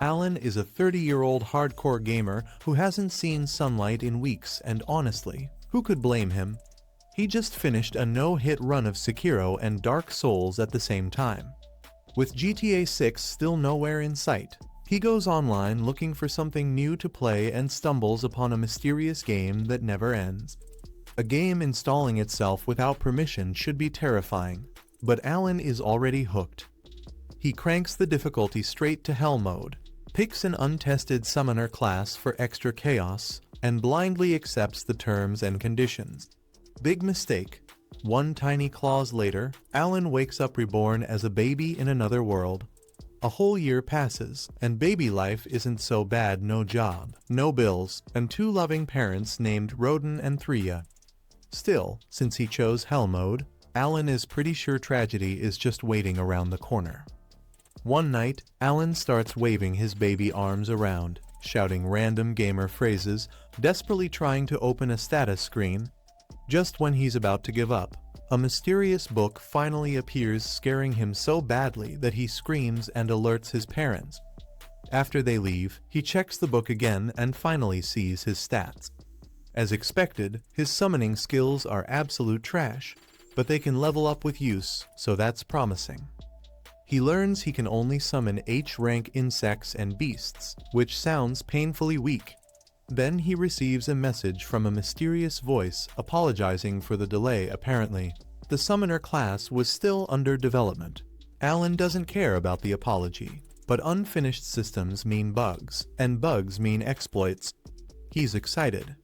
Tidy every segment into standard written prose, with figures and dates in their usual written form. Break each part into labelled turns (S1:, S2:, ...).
S1: Alan is a 30-year-old hardcore gamer who hasn't seen sunlight in weeks, and honestly, who could blame him? He just finished a no-hit run of Sekiro and Dark Souls at the same time. With GTA 6 still nowhere in sight, he goes online looking for something new to play and stumbles upon a mysterious game that never ends. A game installing itself without permission should be terrifying, but Alan is already hooked. He cranks the difficulty straight to hell mode, picks an untested summoner class for extra chaos, and blindly accepts the terms and conditions. Big mistake. One tiny clause later, Alan wakes up reborn as a baby in another world. A whole year passes, and baby life isn't so bad. No job, no bills, and two loving parents named Roden and Threa. Still, since he chose hell mode, Alan is pretty sure tragedy is just waiting around the corner. One night, Alan starts waving his baby arms around, shouting random gamer phrases, desperately trying to open a status screen. Just when he's about to give up, a mysterious book finally appears, scaring him so badly that he screams and alerts his parents. After they leave, he checks the book again and finally sees his stats. As expected, his summoning skills are absolute trash, but they can level up with use, so that's promising. He learns he can only summon H-rank insects and beasts, which sounds painfully weak. Then he receives a message from a mysterious voice apologizing for the delay. Apparently, the summoner class was still under development. Alan doesn't care about the apology, but unfinished systems mean bugs, and bugs mean exploits. He's excited.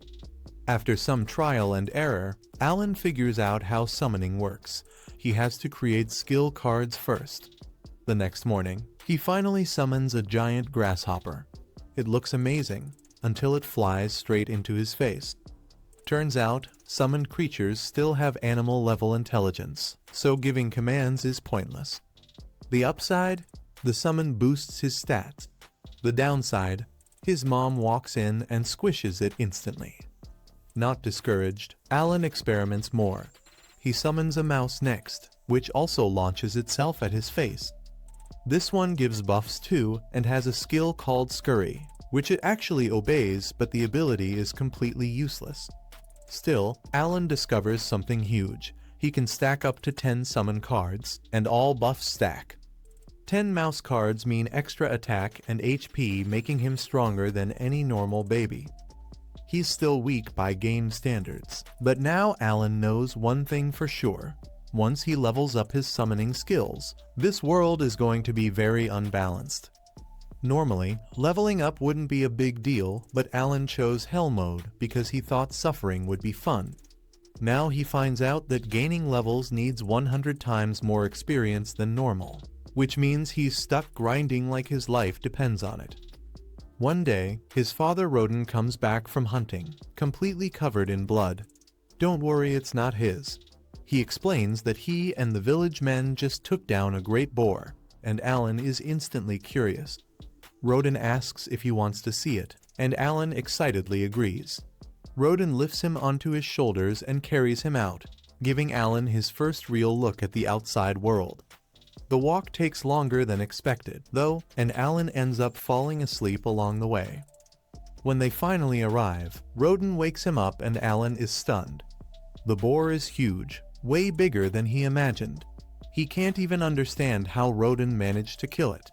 S1: After some trial and error, Alan figures out how summoning works. He has to create skill cards first. The next morning, he finally summons a giant grasshopper. It looks amazing, until it flies straight into his face. Turns out, summoned creatures still have animal-level intelligence, so giving commands is pointless. The upside? The summon boosts his stats. The downside? His mom walks in and squishes it instantly. Not discouraged, Alan experiments more. He summons a mouse next, which also launches itself at his face. This one gives buffs too, and has a skill called Scurry, which it actually obeys, but the ability is completely useless. Still, Alan discovers something huge. He can stack up to 10 summon cards, and all buffs stack. 10 mouse cards mean extra attack and HP, making him stronger than any normal baby. He's still weak by game standards, but now Alan knows one thing for sure. Once he levels up his summoning skills, this world is going to be very unbalanced. Normally, leveling up wouldn't be a big deal, but Alan chose hell mode because he thought suffering would be fun. Now he finds out that gaining levels needs 100 times more experience than normal, which means he's stuck grinding like his life depends on it. One day, his father Roden comes back from hunting, completely covered in blood. Don't worry, it's not his. He explains that he and the village men just took down a great boar, and Alan is instantly curious. Roden asks if he wants to see it, and Alan excitedly agrees. Roden lifts him onto his shoulders and carries him out, giving Alan his first real look at the outside world. The walk takes longer than expected, though, and Alan ends up falling asleep along the way. When they finally arrive, Roden wakes him up and Alan is stunned. The boar is huge, way bigger than he imagined. He can't even understand how Roden managed to kill it.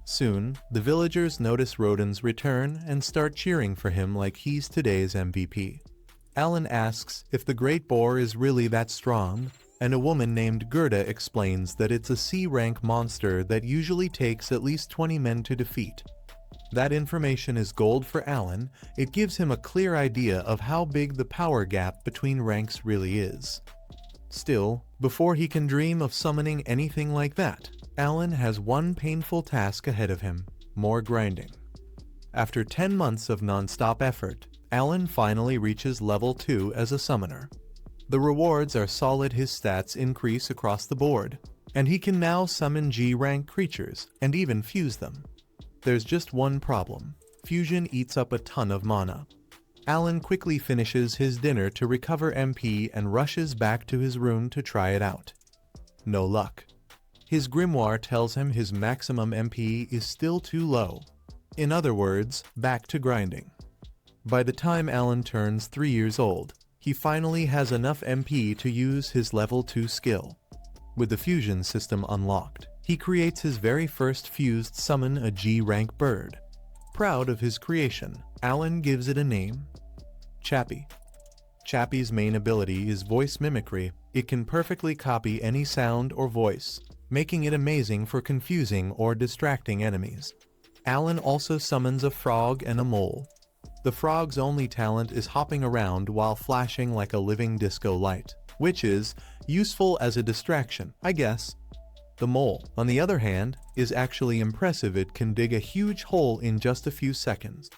S1: Soon, the villagers notice Roden's return and start cheering for him like he's today's MVP. Alan asks if the great boar is really that strong, and a woman named Gerda explains that it's a C-rank monster that usually takes at least 20 men to defeat. That information is gold for Alan. It gives him a clear idea of how big the power gap between ranks really is. Still, before he can dream of summoning anything like that, Alan has one painful task ahead of him: more grinding. After 10 months of non-stop effort, Alan finally reaches level 2 as a summoner. The rewards are solid. His stats increase across the board, and he can now summon G-rank creatures and even fuse them. There's just one problem: fusion eats up a ton of mana. Alan quickly finishes his dinner to recover MP and rushes back to his room to try it out. No luck. His grimoire tells him his maximum MP is still too low. In other words, back to grinding. By the time Alan turns 3 years old, he finally has enough MP to use his level 2 skill. With the fusion system unlocked, he creates his very first fused summon, a G-rank bird. Proud of his creation, Alan gives it a name: Chappie. Chappie's main ability is voice mimicry. It can perfectly copy any sound or voice, making it amazing for confusing or distracting enemies. Alan also summons a frog and a mole. The frog's only talent is hopping around while flashing like a living disco light, which is useful as a distraction, I guess. The mole, on the other hand, is actually impressive. It can dig a huge hole in just a few seconds.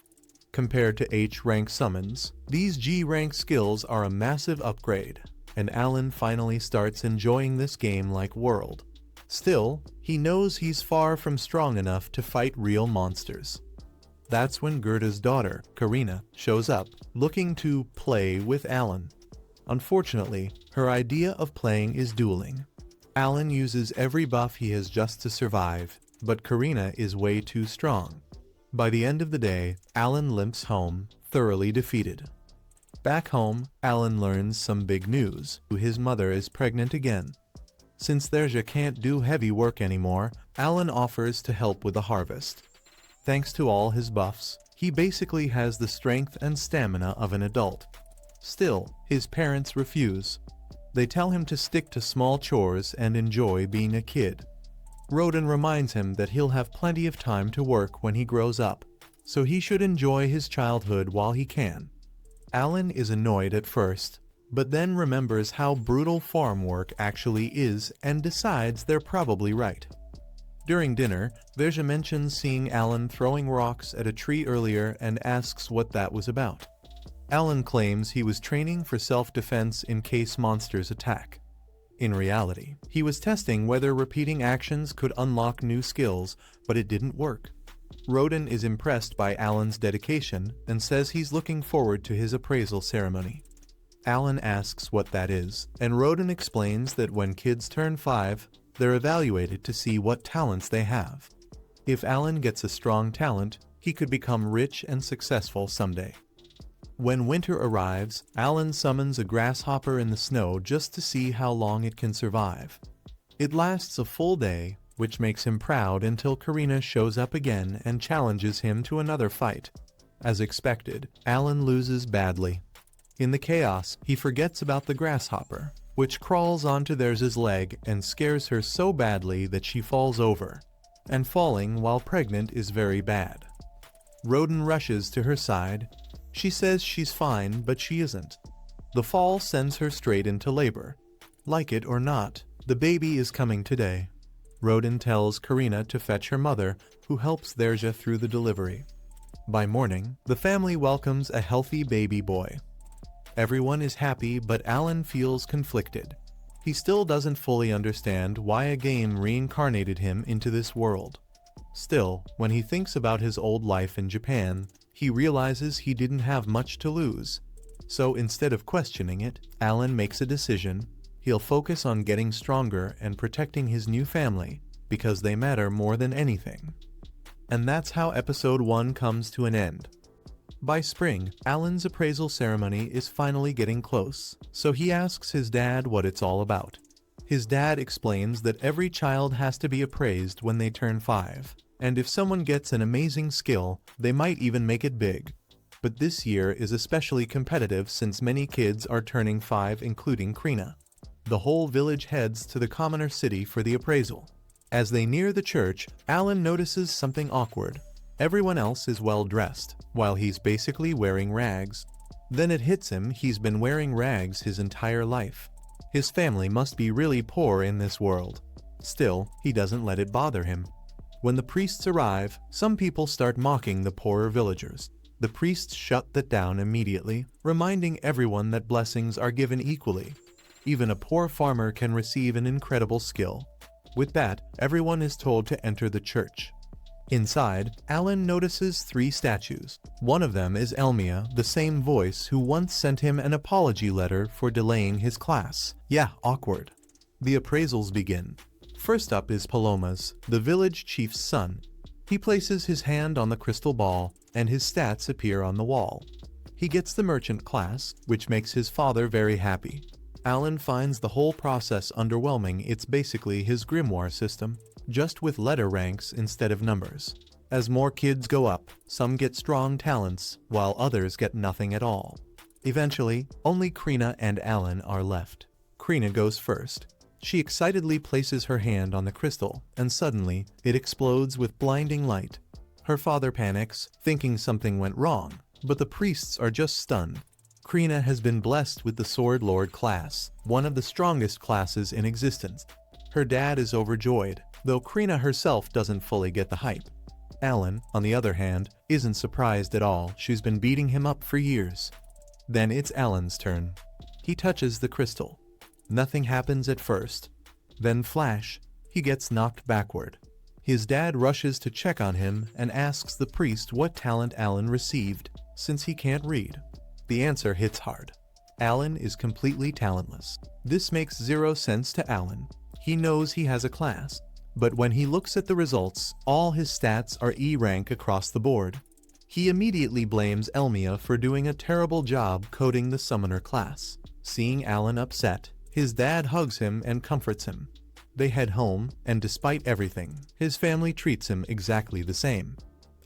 S1: Compared to H-rank summons, these G-rank skills are a massive upgrade, and Alan finally starts enjoying this game like world. Still, he knows he's far from strong enough to fight real monsters. That's when Gerda's daughter, Karina, shows up, looking to play with Alan. Unfortunately, her idea of playing is dueling. Alan uses every buff he has just to survive, but Karina is way too strong. By the end of the day, Alan limps home, thoroughly defeated. Back home, Alan learns some big news. His mother is pregnant again. Since Therja can't do heavy work anymore, Alan offers to help with the harvest. Thanks to all his buffs, he basically has the strength and stamina of an adult. Still, his parents refuse. They tell him to stick to small chores and enjoy being a kid. Roden reminds him that he'll have plenty of time to work when he grows up, so he should enjoy his childhood while he can. Alan is annoyed at first, but then remembers how brutal farm work actually is and decides they're probably right. During dinner, Therja mentions seeing Alan throwing rocks at a tree earlier and asks what that was about. Alan claims he was training for self-defense in case monsters attack. In reality, he was testing whether repeating actions could unlock new skills, but it didn't work. Roden is impressed by Alan's dedication and says he's looking forward to his appraisal ceremony. Alan asks what that is, and Roden explains that when kids turn 5, they're evaluated to see what talents they have. If Alan gets a strong talent, he could become rich and successful someday. When winter arrives, Alan summons a grasshopper in the snow just to see how long it can survive. It lasts a full day, which makes him proud until Karina shows up again and challenges him to another fight. As expected, Alan loses badly. In the chaos, he forgets about the grasshopper, which crawls onto Therja's leg and scares her so badly that she falls over. And falling while pregnant is very bad. Roden rushes to her side. She says she's fine, but she isn't. The fall sends her straight into labor. Like it or not, the baby is coming today. Roden tells Karina to fetch her mother, who helps Therja through the delivery. By morning, the family welcomes a healthy baby boy. Everyone is happy, but Alan feels conflicted. He still doesn't fully understand why a game reincarnated him into this world. Still, when he thinks about his old life in Japan, he realizes he didn't have much to lose. So instead of questioning it, Alan makes a decision. He'll focus on getting stronger and protecting his new family, because they matter more than anything. And that's how episode 1 comes to an end. By spring, Alan's appraisal ceremony is finally getting close, so he asks his dad what it's all about. His dad explains that every child has to be appraised when they turn 5, and if someone gets an amazing skill, they might even make it big. But this year is especially competitive since many kids are turning 5, including Karina. The whole village heads to the commoner city for the appraisal. As they near the church, Alan notices something awkward. Everyone else is well dressed, while he's basically wearing rags. Then it hits him he's been wearing rags his entire life. His family must be really poor in this world. Still, he doesn't let it bother him. When the priests arrive, some people start mocking the poorer villagers. The priests shut that down immediately, reminding everyone that blessings are given equally. Even a poor farmer can receive an incredible skill. With that, everyone is told to enter the church. Inside, Alan notices 3 statues. One of them is Elmia, the same voice who once sent him an apology letter for delaying his class. Yeah, awkward. The appraisals begin. First up is Palomas, the village chief's son. He places his hand on the crystal ball, and his stats appear on the wall. He gets the merchant class, which makes his father very happy. Alan finds the whole process underwhelming. It's basically his grimoire system, just with letter ranks instead of numbers. As more kids go up, some get strong talents, while others get nothing at all. Eventually, only Krina and Alan are left. Krina goes first. She excitedly places her hand on the crystal, and suddenly, it explodes with blinding light. Her father panics, thinking something went wrong, but the priests are just stunned. Krina has been blessed with the Sword Lord class, one of the strongest classes in existence. Her dad is overjoyed, though Krina herself doesn't fully get the hype. Alan, on the other hand, isn't surprised at all. She's been beating him up for years. Then it's Alan's turn. He touches the crystal. Nothing happens at first. Then flash, he gets knocked backward. His dad rushes to check on him and asks the priest what talent Alan received, since he can't read. The answer hits hard. Alan is completely talentless. This makes zero sense to Alan. He knows he has a class, but when he looks at the results, all his stats are E rank across the board. He immediately blames Elmia for doing a terrible job coding the summoner class. Seeing Alan upset, his dad hugs him and comforts him. They head home, and despite everything, his family treats him exactly the same.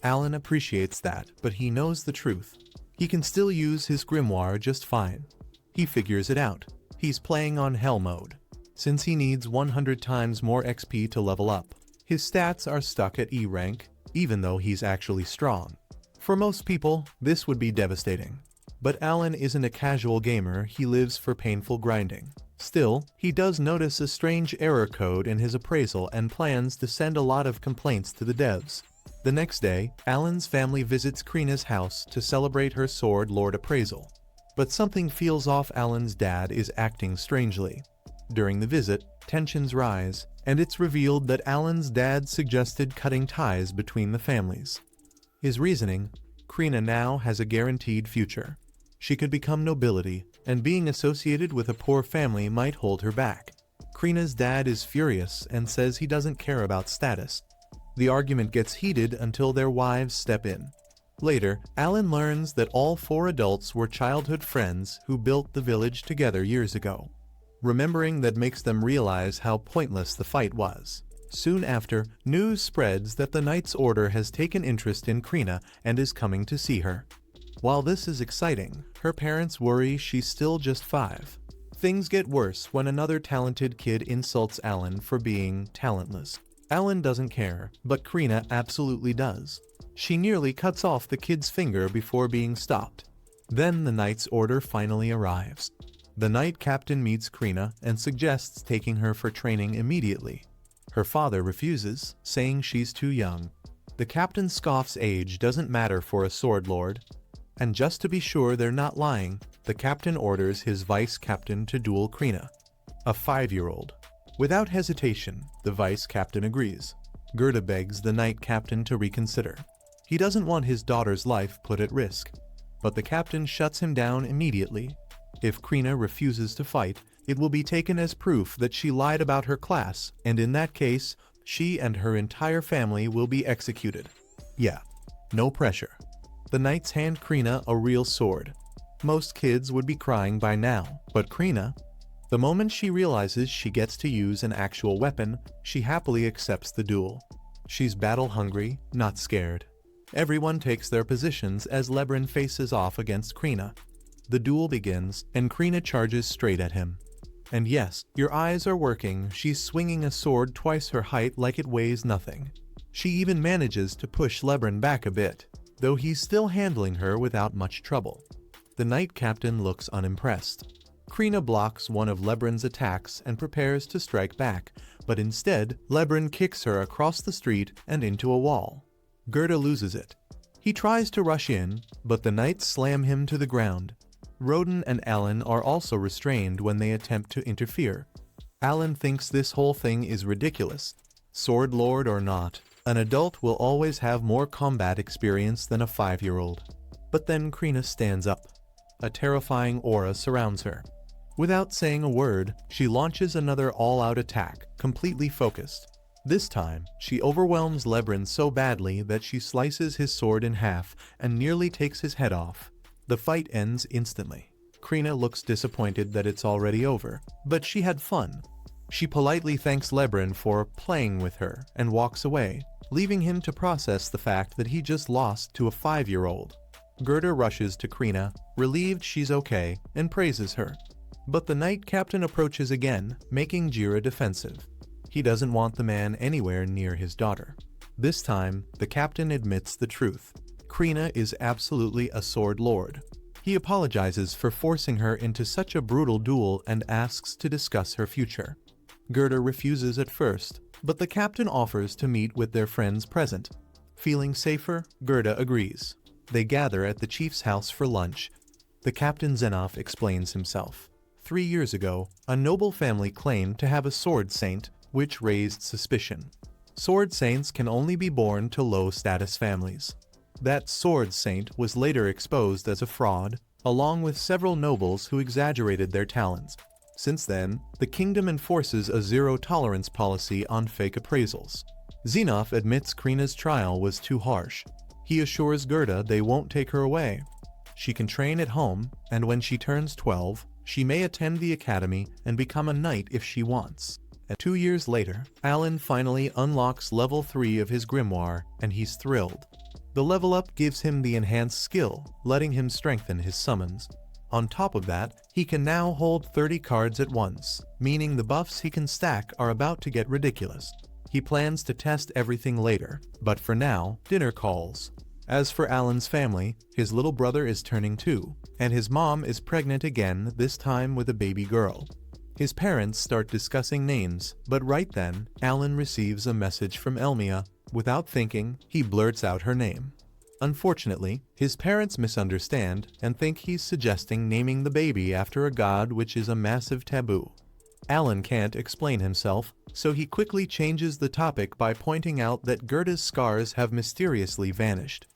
S1: Alan appreciates that, but he knows the truth. He can still use his grimoire just fine. He figures it out. He's playing on Hell mode. Since he needs 100 times more XP to level up, his stats are stuck at E rank, even though he's actually strong. For most people, this would be devastating. But Alan isn't a casual gamer, he lives for painful grinding. Still, he does notice a strange error code in his appraisal and plans to send a lot of complaints to the devs. The next day, Alan's family visits Krina's house to celebrate her Sword Lord appraisal. But something feels off. Alan's dad is acting strangely. During the visit, tensions rise, and it's revealed that Alan's dad suggested cutting ties between the families. His reasoning: Krina now has a guaranteed future. She could become nobility, and being associated with a poor family might hold her back. Krina's dad is furious and says he doesn't care about status. The argument gets heated until their wives step in. Later, Alan learns that all 4 adults were childhood friends who built the village together years ago. Remembering that makes them realize how pointless the fight was. Soon after, news spreads that the Knight's Order has taken interest in Krina and is coming to see her. While this is exciting, her parents worry she's still just 5. Things get worse when another talented kid insults Alan for being talentless. Alan doesn't care, but Krina absolutely does. She nearly cuts off the kid's finger before being stopped. Then the Knight's Order finally arrives. The Knight Captain meets Krina and suggests taking her for training immediately. Her father refuses, saying she's too young. The captain scoffs age doesn't matter for a sword lord. And just to be sure they're not lying, the captain orders his vice captain to duel Krina, a 5-year-old. Without hesitation, the vice captain agrees. Gerda begs the knight captain to reconsider. He doesn't want his daughter's life put at risk, but the captain shuts him down immediately. If Krina refuses to fight, it will be taken as proof that she lied about her class, and in that case, she and her entire family will be executed. Yeah, no pressure. The knights hand Krina a real sword. Most kids would be crying by now, but Krina, the moment she realizes she gets to use an actual weapon, she happily accepts the duel. She's battle-hungry, not scared. Everyone takes their positions as Lebron faces off against Krina. The duel begins, and Krina charges straight at him. And yes, your eyes are working, she's swinging a sword twice her height like it weighs nothing. She even manages to push Lebron back a bit, though he's still handling her without much trouble. The knight captain looks unimpressed. Krina blocks one of Lebron's attacks and prepares to strike back, but instead, Lebron kicks her across the street and into a wall. Gerda loses it. He tries to rush in, but the knights slam him to the ground. Roden and Alan are also restrained when they attempt to interfere. Alan thinks this whole thing is ridiculous. Sword lord or not, an adult will always have more combat experience than a 5-year-old. But then Krina stands up. A terrifying aura surrounds her. Without saying a word, she launches another all-out attack, completely focused. This time, she overwhelms Lebrin so badly that she slices his sword in half and nearly takes his head off. The fight ends instantly. Krina looks disappointed that it's already over, but she had fun. She politely thanks Lebrin for playing with her and walks away, leaving him to process the fact that he just lost to a 5-year-old. Gerda rushes to Krina, relieved she's okay, and praises her. But the knight captain approaches again, making Jira defensive. He doesn't want the man anywhere near his daughter. This time, the captain admits the truth. Krina is absolutely a sword lord. He apologizes for forcing her into such a brutal duel and asks to discuss her future. Gerda refuses at first, but the captain offers to meet with their friends present. Feeling safer, Gerda agrees. They gather at the chief's house for lunch. The captain Zenoff explains himself. 3 years ago, a noble family claimed to have a sword saint, which raised suspicion. Sword saints can only be born to low-status families. That sword saint was later exposed as a fraud, along with several nobles who exaggerated their talents. Since then, the kingdom enforces a zero-tolerance policy on fake appraisals. Zenoff admits Krina's trial was too harsh. He assures Gerda they won't take her away. She can train at home, and when she turns 12, she may attend the academy and become a knight if she wants. 2 years later, Alan finally unlocks level 3 of his grimoire, and he's thrilled. The level up gives him the enhanced skill, letting him strengthen his summons. On top of that, he can now hold 30 cards at once, meaning the buffs he can stack are about to get ridiculous. He plans to test everything later, but for now, dinner calls. As for Alan's family, his little brother is turning 2, and his mom is pregnant again, this time with a baby girl. His parents start discussing names, but right then, Alan receives a message from Elmia. Without thinking, he blurts out her name. Unfortunately, his parents misunderstand and think he's suggesting naming the baby after a god, which is a massive taboo. Alan can't explain himself, so he quickly changes the topic by pointing out that Gerda's scars have mysteriously vanished.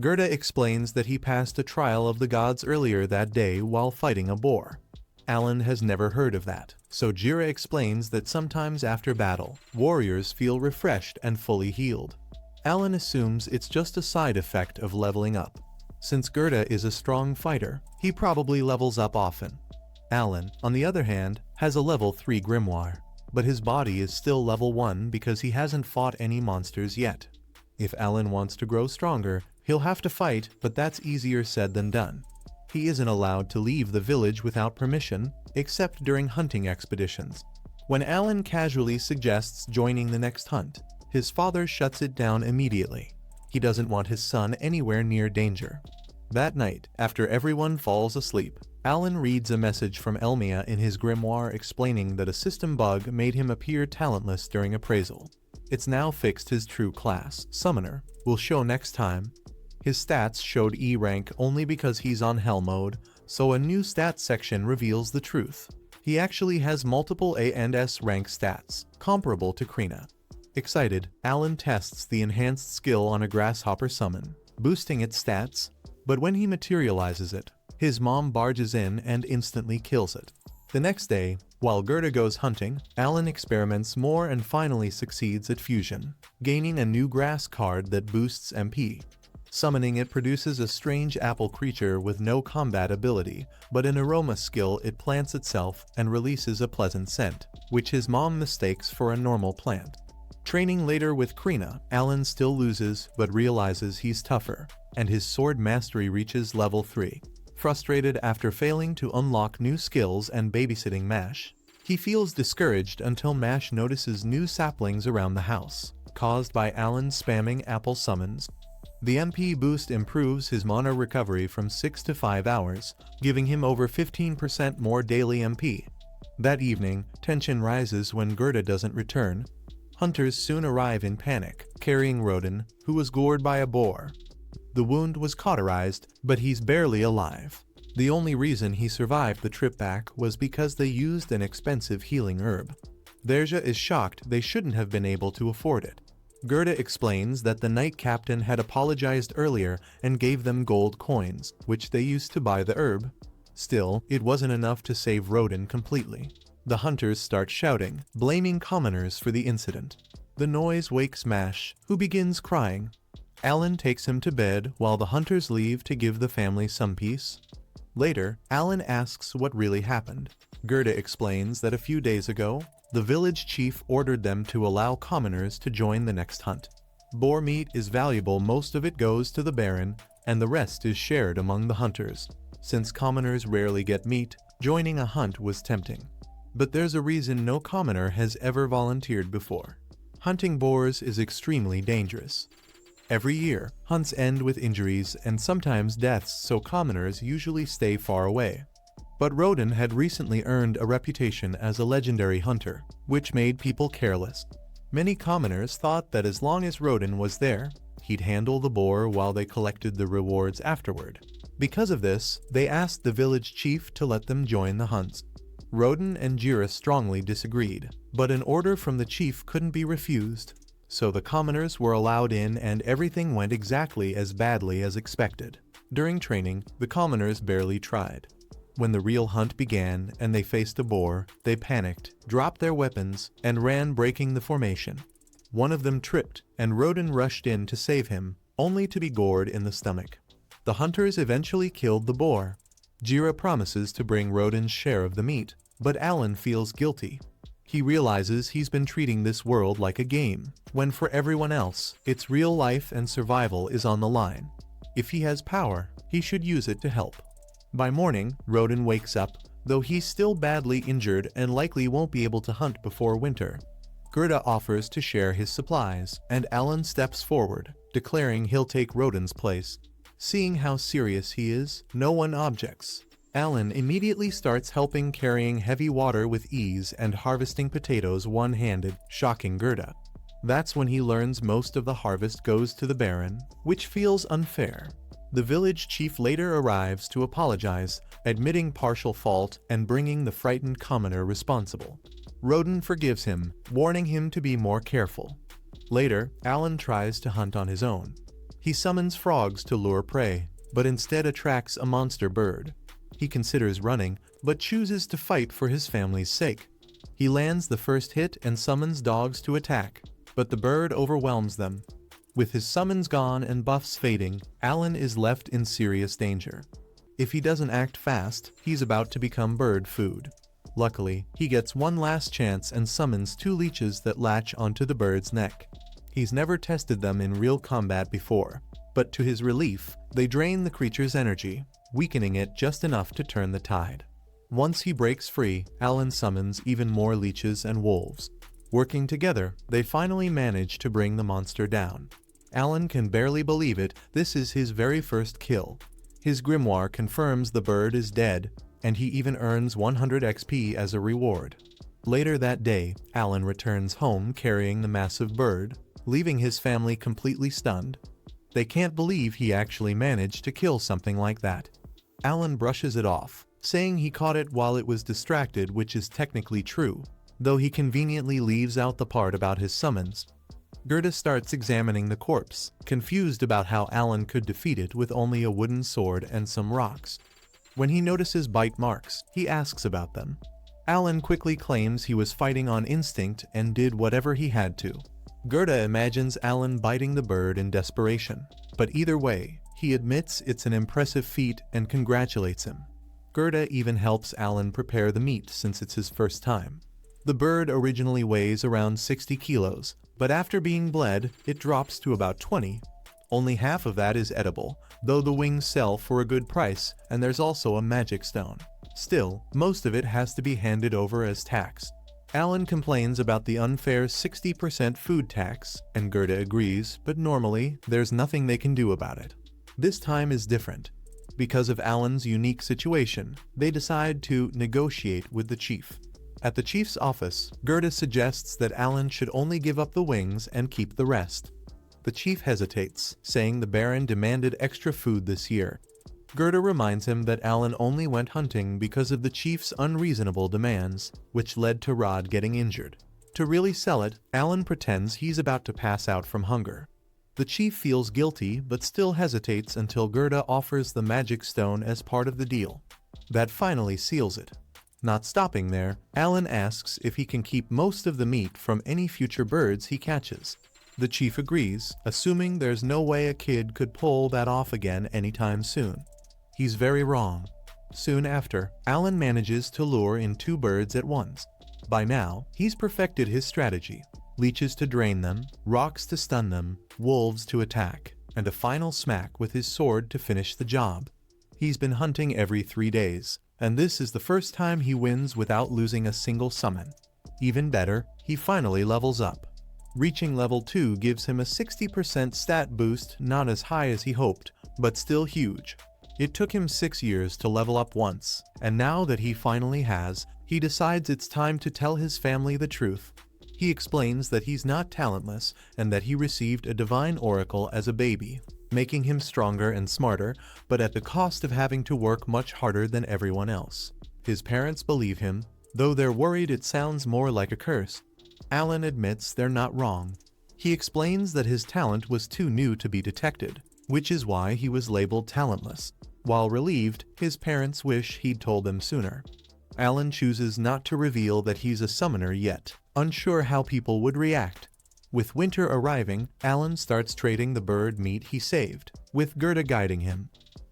S1: Gerda explains that he passed a trial of the gods earlier that day while fighting a boar. Alan has never heard of that, so Jira explains that sometimes after battle, warriors feel refreshed and fully healed. Alan assumes it's just a side effect of leveling up. Since Gerda is a strong fighter, he probably levels up often. Alan, on the other hand, has a level 3 grimoire, but his body is still level 1 because he hasn't fought any monsters yet. If Alan wants to grow stronger, he'll have to fight, but that's easier said than done. He isn't allowed to leave the village without permission, except during hunting expeditions. When Alan casually suggests joining the next hunt, his father shuts it down immediately. He doesn't want his son anywhere near danger. That night, after everyone falls asleep, Alan reads a message from Elmia in his grimoire explaining that a system bug made him appear talentless during appraisal. It's now fixed. His true class, Summoner, will show next time. His stats showed E rank only because he's on Hell mode, so a new stats section reveals the truth. He actually has multiple A and S rank stats, comparable to Krina. Excited, Alan tests the enhanced skill on a grasshopper summon, boosting its stats, but when he materializes it, his mom barges in and instantly kills it. The next day, while Gerda goes hunting, Alan experiments more and finally succeeds at fusion, gaining a new grass card that boosts MP. Summoning it produces a strange apple creature with no combat ability, but an aroma skill. It plants itself and releases a pleasant scent, which his mom mistakes for a normal plant. Training later with Krina, Alan still loses but realizes he's tougher, and his sword mastery reaches level 3. Frustrated after failing to unlock new skills and babysitting Mash, he feels discouraged until Mash notices new saplings around the house, caused by Alan spamming apple summons. The MP boost improves his mana recovery from 6 to 5 hours, giving him over 15% more daily MP. That evening, tension rises when Gerda doesn't return. Hunters soon arrive in panic, carrying Rodin, who was gored by a boar. The wound was cauterized, but he's barely alive. The only reason he survived the trip back was because they used an expensive healing herb. Verja is shocked they shouldn't have been able to afford it. Gerda explains that the knight captain had apologized earlier and gave them gold coins, which they used to buy the herb. Still, it wasn't enough to save Rodin completely. The hunters start shouting, blaming commoners for the incident. The noise wakes Mash, who begins crying. Alan takes him to bed while the hunters leave to give the family some peace. Later, Alan asks what really happened. Gerda explains that a few days ago, the village chief ordered them to allow commoners to join the next hunt. Boar meat is valuable, most of it goes to the Baron, and the rest is shared among the hunters. Since commoners rarely get meat, joining a hunt was tempting. But there's a reason no commoner has ever volunteered before. Hunting boars is extremely dangerous. Every year, hunts end with injuries and sometimes deaths, so commoners usually stay far away. But Roden had recently earned a reputation as a legendary hunter, which made people careless. Many commoners thought that as long as Roden was there, he'd handle the boar while they collected the rewards afterward. Because of this, they asked the village chief to let them join the hunts. Roden and Jira strongly disagreed, but an order from the chief couldn't be refused. So the commoners were allowed in and everything went exactly as badly as expected. During training, the commoners barely tried. When the real hunt began and they faced a boar, they panicked, dropped their weapons, and ran, breaking the formation. One of them tripped, and Roden rushed in to save him, only to be gored in the stomach. The hunters eventually killed the boar. Jira promises to bring Roden's share of the meat, but Alan feels guilty. He realizes he's been treating this world like a game, when for everyone else, its real life and survival is on the line. If he has power, he should use it to help. By morning, Roden wakes up, though he's still badly injured and likely won't be able to hunt before winter. Gerda offers to share his supplies, and Alan steps forward, declaring he'll take Roden's place. Seeing how serious he is, no one objects. Alan immediately starts helping, carrying heavy water with ease and harvesting potatoes one-handed, shocking Gerda. That's when he learns most of the harvest goes to the Baron, which feels unfair. The village chief later arrives to apologize, admitting partial fault and bringing the frightened commoner responsible. Roden forgives him, warning him to be more careful. Later, Alan tries to hunt on his own. He summons frogs to lure prey, but instead attracts a monster bird. He considers running, but chooses to fight for his family's sake. He lands the first hit and summons dogs to attack, but the bird overwhelms them. With his summons gone and buffs fading, Alan is left in serious danger. If he doesn't act fast, he's about to become bird food. Luckily, he gets one last chance and summons 2 leeches that latch onto the bird's neck. He's never tested them in real combat before, but to his relief, they drain the creature's energy, weakening it just enough to turn the tide. Once he breaks free, Alan summons even more leeches and wolves. Working together, they finally manage to bring the monster down. Alan can barely believe it, this is his very first kill. His grimoire confirms the bird is dead, and he even earns 100 XP as a reward. Later that day, Alan returns home carrying the massive bird, leaving his family completely stunned. They can't believe he actually managed to kill something like that. Alan brushes it off, saying he caught it while it was distracted, which is technically true, though he conveniently leaves out the part about his summons. Gerda starts examining the corpse, confused about how Alan could defeat it with only a wooden sword and some rocks. When he notices bite marks, he asks about them. Alan quickly claims he was fighting on instinct and did whatever he had to. Gerda imagines Alan biting the bird in desperation, but either way, he admits it's an impressive feat and congratulates him. Gerda even helps Alan prepare the meat since it's his first time. The bird originally weighs around 60 kilos, but after being bled, it drops to about 20. Only half of that is edible, though the wings sell for a good price, and there's also a magic stone. Still, most of it has to be handed over as tax. Alan complains about the unfair 60% food tax, and Gerda agrees, but normally, there's nothing they can do about it. This time is different. Because of Alan's unique situation, they decide to negotiate with the chief. At the chief's office, Gerda suggests that Alan should only give up the wings and keep the rest. The chief hesitates, saying the Baron demanded extra food this year. Gerda reminds him that Alan only went hunting because of the chief's unreasonable demands, which led to Rod getting injured. To really sell it, Alan pretends he's about to pass out from hunger. The chief feels guilty but still hesitates until Gerda offers the magic stone as part of the deal. That finally seals it. Not stopping there, Alan asks if he can keep most of the meat from any future birds he catches. The chief agrees, assuming there's no way a kid could pull that off again anytime soon. He's very wrong. Soon after, Alan manages to lure in 2 birds at once. By now, he's perfected his strategy. Leeches to drain them, rocks to stun them, wolves to attack, and a final smack with his sword to finish the job. He's been hunting every 3 days, and this is the first time he wins without losing a single summon. Even better, he finally levels up. Reaching level 2 gives him a 60% stat boost, not as high as he hoped, but still huge. It took him 6 years to level up once, and now that he finally has, he decides it's time to tell his family the truth. He explains that he's not talentless and that he received a divine oracle as a baby, making him stronger and smarter, but at the cost of having to work much harder than everyone else. His parents believe him, though they're worried it sounds more like a curse. Alan admits they're not wrong. He explains that his talent was too new to be detected, which is why he was labeled talentless. While relieved, his parents wish he'd told them sooner. Alan chooses not to reveal that he's a summoner yet, unsure how people would react. With winter arriving, Alan starts trading the bird meat he saved, with Gerda guiding him.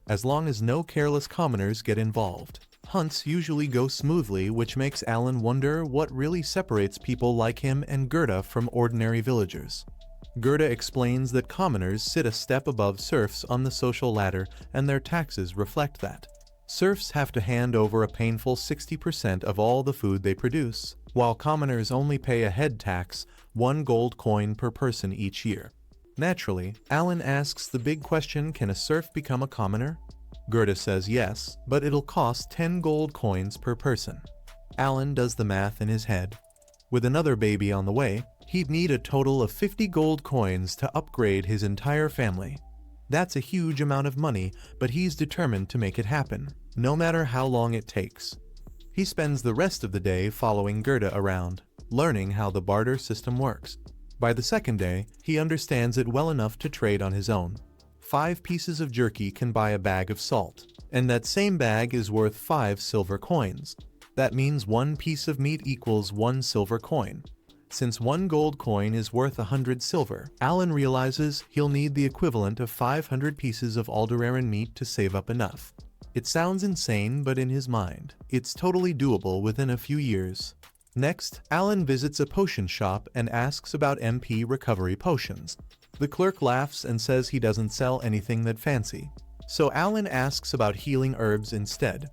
S1: As long as no careless commoners get involved, hunts usually go smoothly, which makes Alan wonder what really separates people like him and Gerda from ordinary villagers. Gerda explains that commoners sit a step above serfs on the social ladder, and their taxes reflect that. Serfs have to hand over a painful 60% of all the food they produce, while commoners only pay a head tax, 1 gold coin per person each year. Naturally, Alan asks the big question, can a serf become a commoner? Gerda says yes, but it'll cost 10 gold coins per person. Alan does the math in his head. With another baby on the way, he'd need a total of 50 gold coins to upgrade his entire family. That's a huge amount of money, but he's determined to make it happen, no matter how long it takes. He spends the rest of the day following Gerda around, learning how the barter system works. By the second day, he understands it well enough to trade on his own. 5 pieces of jerky can buy a bag of salt, and that same bag is worth 5 silver coins. That means 1 piece of meat equals 1 silver coin. Since 1 gold coin is worth 100 silver, Alan realizes he'll need the equivalent of 500 pieces of Alderaran meat to save up enough. It sounds insane, but in his mind, it's totally doable within a few years. Next, Alan visits a potion shop and asks about MP recovery potions. The clerk laughs and says he doesn't sell anything that fancy. So Alan asks about healing herbs instead.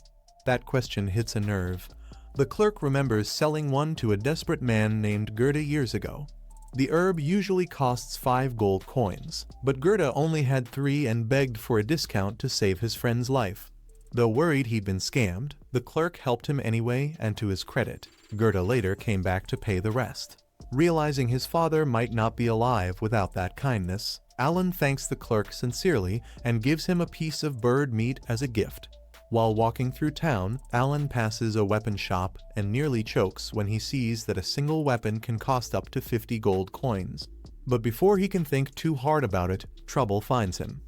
S1: That question hits a nerve. The clerk remembers selling one to a desperate man named Gerda years ago. The herb usually costs 5 gold coins, but Gerda only had 3 and begged for a discount to save his friend's life. Though worried he'd been scammed, the clerk helped him anyway, and to his credit, Gerda later came back to pay the rest. Realizing his father might not be alive without that kindness, Alan thanks the clerk sincerely and gives him a piece of bird meat as a gift. While walking through town, Alan passes a weapon shop and nearly chokes when he sees that a single weapon can cost up to 50 gold coins. But before he can think too hard about it, trouble finds him.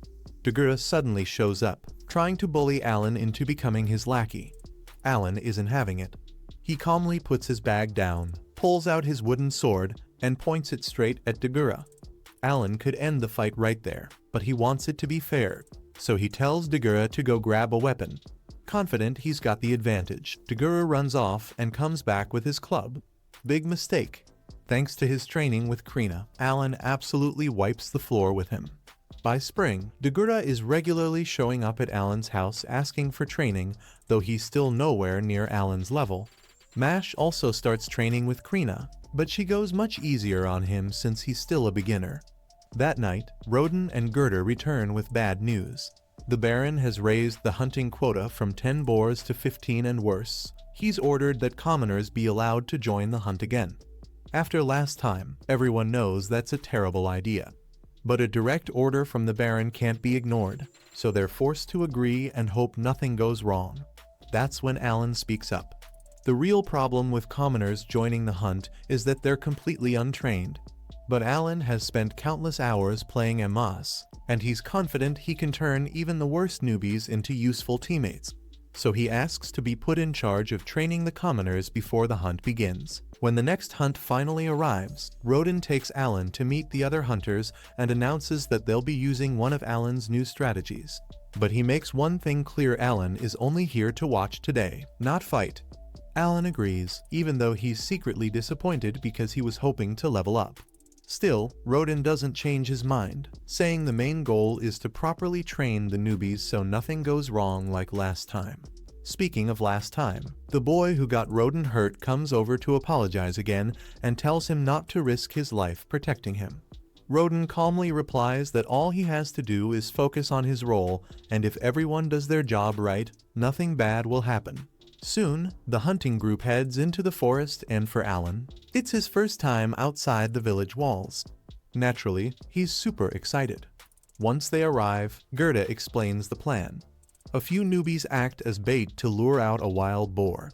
S1: Gerda suddenly shows up, trying to bully Alan into becoming his lackey. Alan isn't having it. He calmly puts his bag down, pulls out his wooden sword, and points it straight at Gerda. Alan could end the fight right there, but he wants it to be fair, so he tells Gerda to go grab a weapon. Confident he's got the advantage, Gerda runs off and comes back with his club. Big mistake. Thanks to his training with Krina, Alan absolutely wipes the floor with him. By spring, Gerda is regularly showing up at Alan's house asking for training, though he's still nowhere near Alan's level. Mash also starts training with Krina, but she goes much easier on him since he's still a beginner. That night, Roden and Gerda return with bad news. The Baron has raised the hunting quota from 10 boars to 15 and worse. He's ordered that commoners be allowed to join the hunt again. After last time, everyone knows that's a terrible idea. But a direct order from the Baron can't be ignored, so they're forced to agree and hope nothing goes wrong. That's when Alan speaks up. The real problem with commoners joining the hunt is that they're completely untrained. But Alan has spent countless hours playing Amos, and he's confident he can turn even the worst newbies into useful teammates. so he asks to be put in charge of training the commoners before the hunt begins. When the next hunt finally arrives, Roden takes Alan to meet the other hunters and announces that they'll be using one of Alan's new strategies. But he makes one thing clear: Alan is only here to watch today, not fight. Alan agrees, even though he's secretly disappointed because he was hoping to level up. Still, Roden doesn't change his mind, saying the main goal is to properly train the newbies so nothing goes wrong like last time. Speaking of last time, the boy who got Roden hurt comes over to apologize again and tells him not to risk his life protecting him. Roden calmly replies that all he has to do is focus on his role, and if everyone does their job right, nothing bad will happen. Soon, the hunting group heads into the forest, and for Alan, it's his first time outside the village walls. Naturally, he's super excited. Once they arrive, Gerda explains the plan. A few newbies act as bait to lure out a wild boar.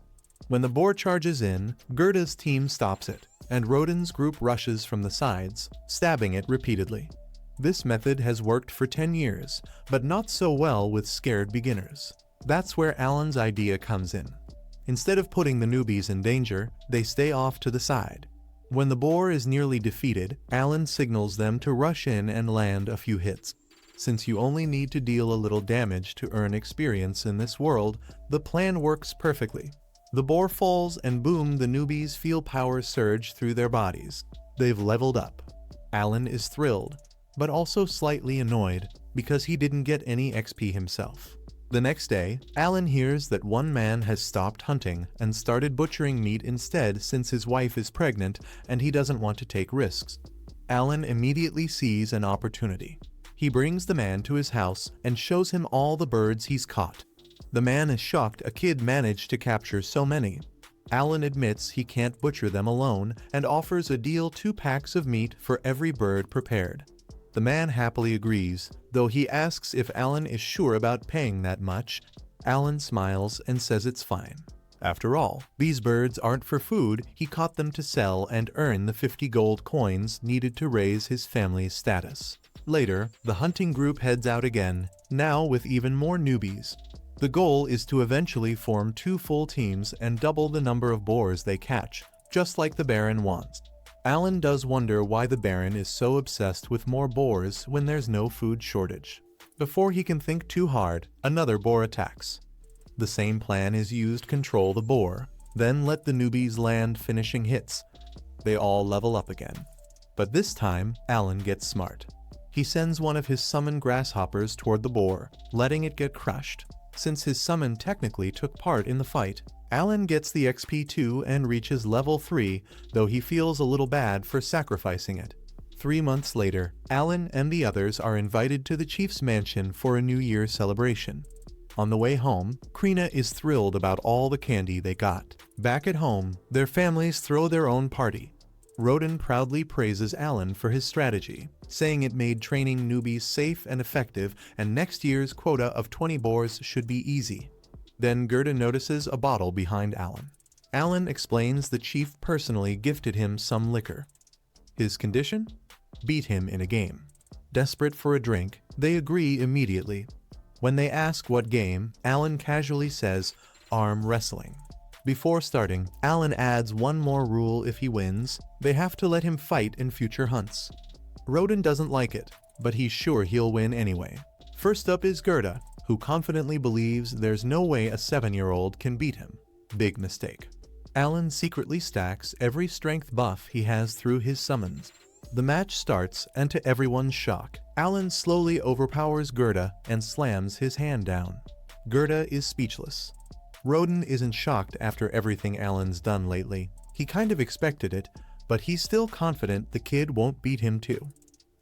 S1: When the boar charges in, Gerda's team stops it, and Roden's group rushes from the sides, stabbing it repeatedly. This method has worked for 10 years, but not so well with scared beginners. That's where Alan's idea comes in. Instead of putting the newbies in danger, they stay off to the side. When the boar is nearly defeated, Alan signals them to rush in and land a few hits. Since you only need to deal a little damage to earn experience in this world, the plan works perfectly. The boar falls, and boom, the newbies feel power surge through their bodies. They've leveled up. Alan is thrilled, but also slightly annoyed because he didn't get any XP himself. The next day, Alan hears that one man has stopped hunting and started butchering meat instead since his wife is pregnant and he doesn't want to take risks. Alan immediately sees an opportunity. He brings the man to his house and shows him all the birds he's caught. The man is shocked a kid managed to capture so many. Alan admits he can't butcher them alone and offers a deal: 2 packs of meat for every bird prepared. The man happily agrees, though he asks if Alan is sure about paying that much. Alan smiles and says it's fine. After all, these birds aren't for food, he caught them to sell and earn the 50 gold coins needed to raise his family's status. Later, the hunting group heads out again, now with even more newbies. The goal is to eventually form 2 full teams and double the number of boars they catch, just like the Baron wants. Alan does wonder why the Baron is so obsessed with more boars when there's no food shortage. Before he can think too hard, another boar attacks. The same plan is used: control the boar, then let the newbies land finishing hits. They all level up again. But this time, Alan gets smart. He sends one of his summoned grasshoppers toward the boar, letting it get crushed. Since his summon technically took part in the fight, Alan gets the XP too and reaches level 3, though he feels a little bad for sacrificing it. 3 months later, Alan and the others are invited to the chief's mansion for a New Year celebration. On the way home, Krina is thrilled about all the candy they got. Back at home, their families throw their own party. Roden proudly praises Alan for his strategy, saying it made training newbies safe and effective, and next year's quota of 20 boars should be easy. Then Gerda notices a bottle behind Alan. Alan explains the chief personally gifted him some liquor. His condition? Beat him in a game. Desperate for a drink, they agree immediately. When they ask what game, Alan casually says, arm wrestling. Before starting, Alan adds one more rule: if he wins, they have to let him fight in future hunts. Roden doesn't like it, but he's sure he'll win anyway. First up is Gerda, who confidently believes there's no way a 7-year-old can beat him. Big mistake. Alan secretly stacks every strength buff he has through his summons. The match starts, and to everyone's shock, Alan slowly overpowers Gerda and slams his hand down. Gerda is speechless. Roden isn't shocked after everything Alan's done lately. He kind of expected it, but he's still confident the kid won't beat him too.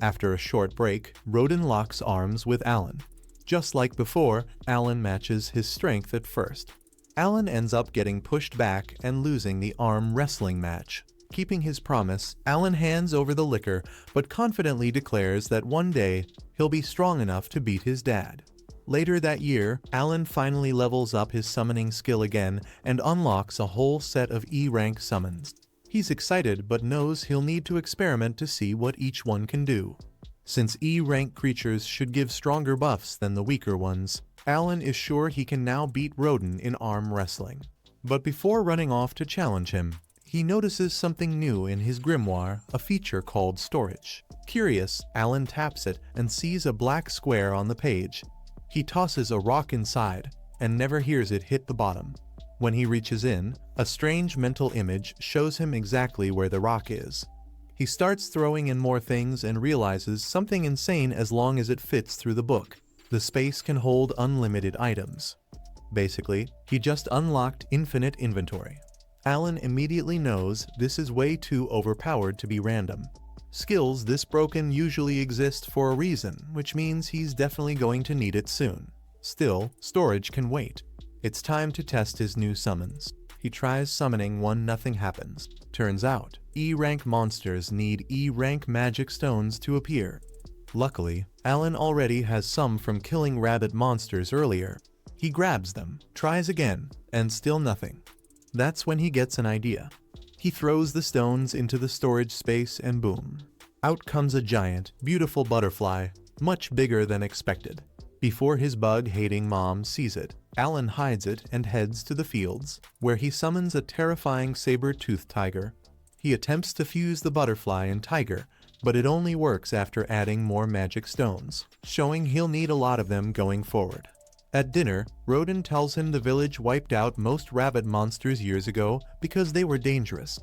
S1: After a short break, Roden locks arms with Alan. Just like before, Alan matches his strength at first. Alan ends up getting pushed back and losing the arm wrestling match. Keeping his promise, Alan hands over the liquor, but confidently declares that one day he'll be strong enough to beat his dad. Later that year, Alan finally levels up his summoning skill again and unlocks a whole set of E-rank summons. He's excited but knows he'll need to experiment to see what each one can do. Since E-rank creatures should give stronger buffs than the weaker ones, Alan is sure he can now beat Roden in arm wrestling. But before running off to challenge him, he notices something new in his grimoire, a feature called storage. Curious, Alan taps it and sees a black square on the page. He tosses a rock inside, and never hears it hit the bottom. When he reaches in, a strange mental image shows him exactly where the rock is. He starts throwing in more things and realizes something insane as long as it fits through the book. The space can hold unlimited items. Basically, he just unlocked infinite inventory. Alan immediately knows this is way too overpowered to be random. Skills this broken usually exist for a reason, which means he's definitely going to need it soon. Still, storage can wait. It's time to test his new summons. He tries summoning one, nothing happens. Turns out, E-rank monsters need E-rank magic stones to appear. Luckily, Alan already has some from killing rabbit monsters earlier. He grabs them, tries again, and still nothing. That's when he gets an idea. He throws the stones into the storage space and boom. Out comes a giant, beautiful butterfly, much bigger than expected. Before his bug-hating mom sees it, Alan hides it and heads to the fields, where he summons a terrifying saber-toothed tiger. He attempts to fuse the butterfly and tiger, but it only works after adding more magic stones, showing he'll need a lot of them going forward. At dinner, Roden tells him the village wiped out most rabbit monsters years ago because they were dangerous.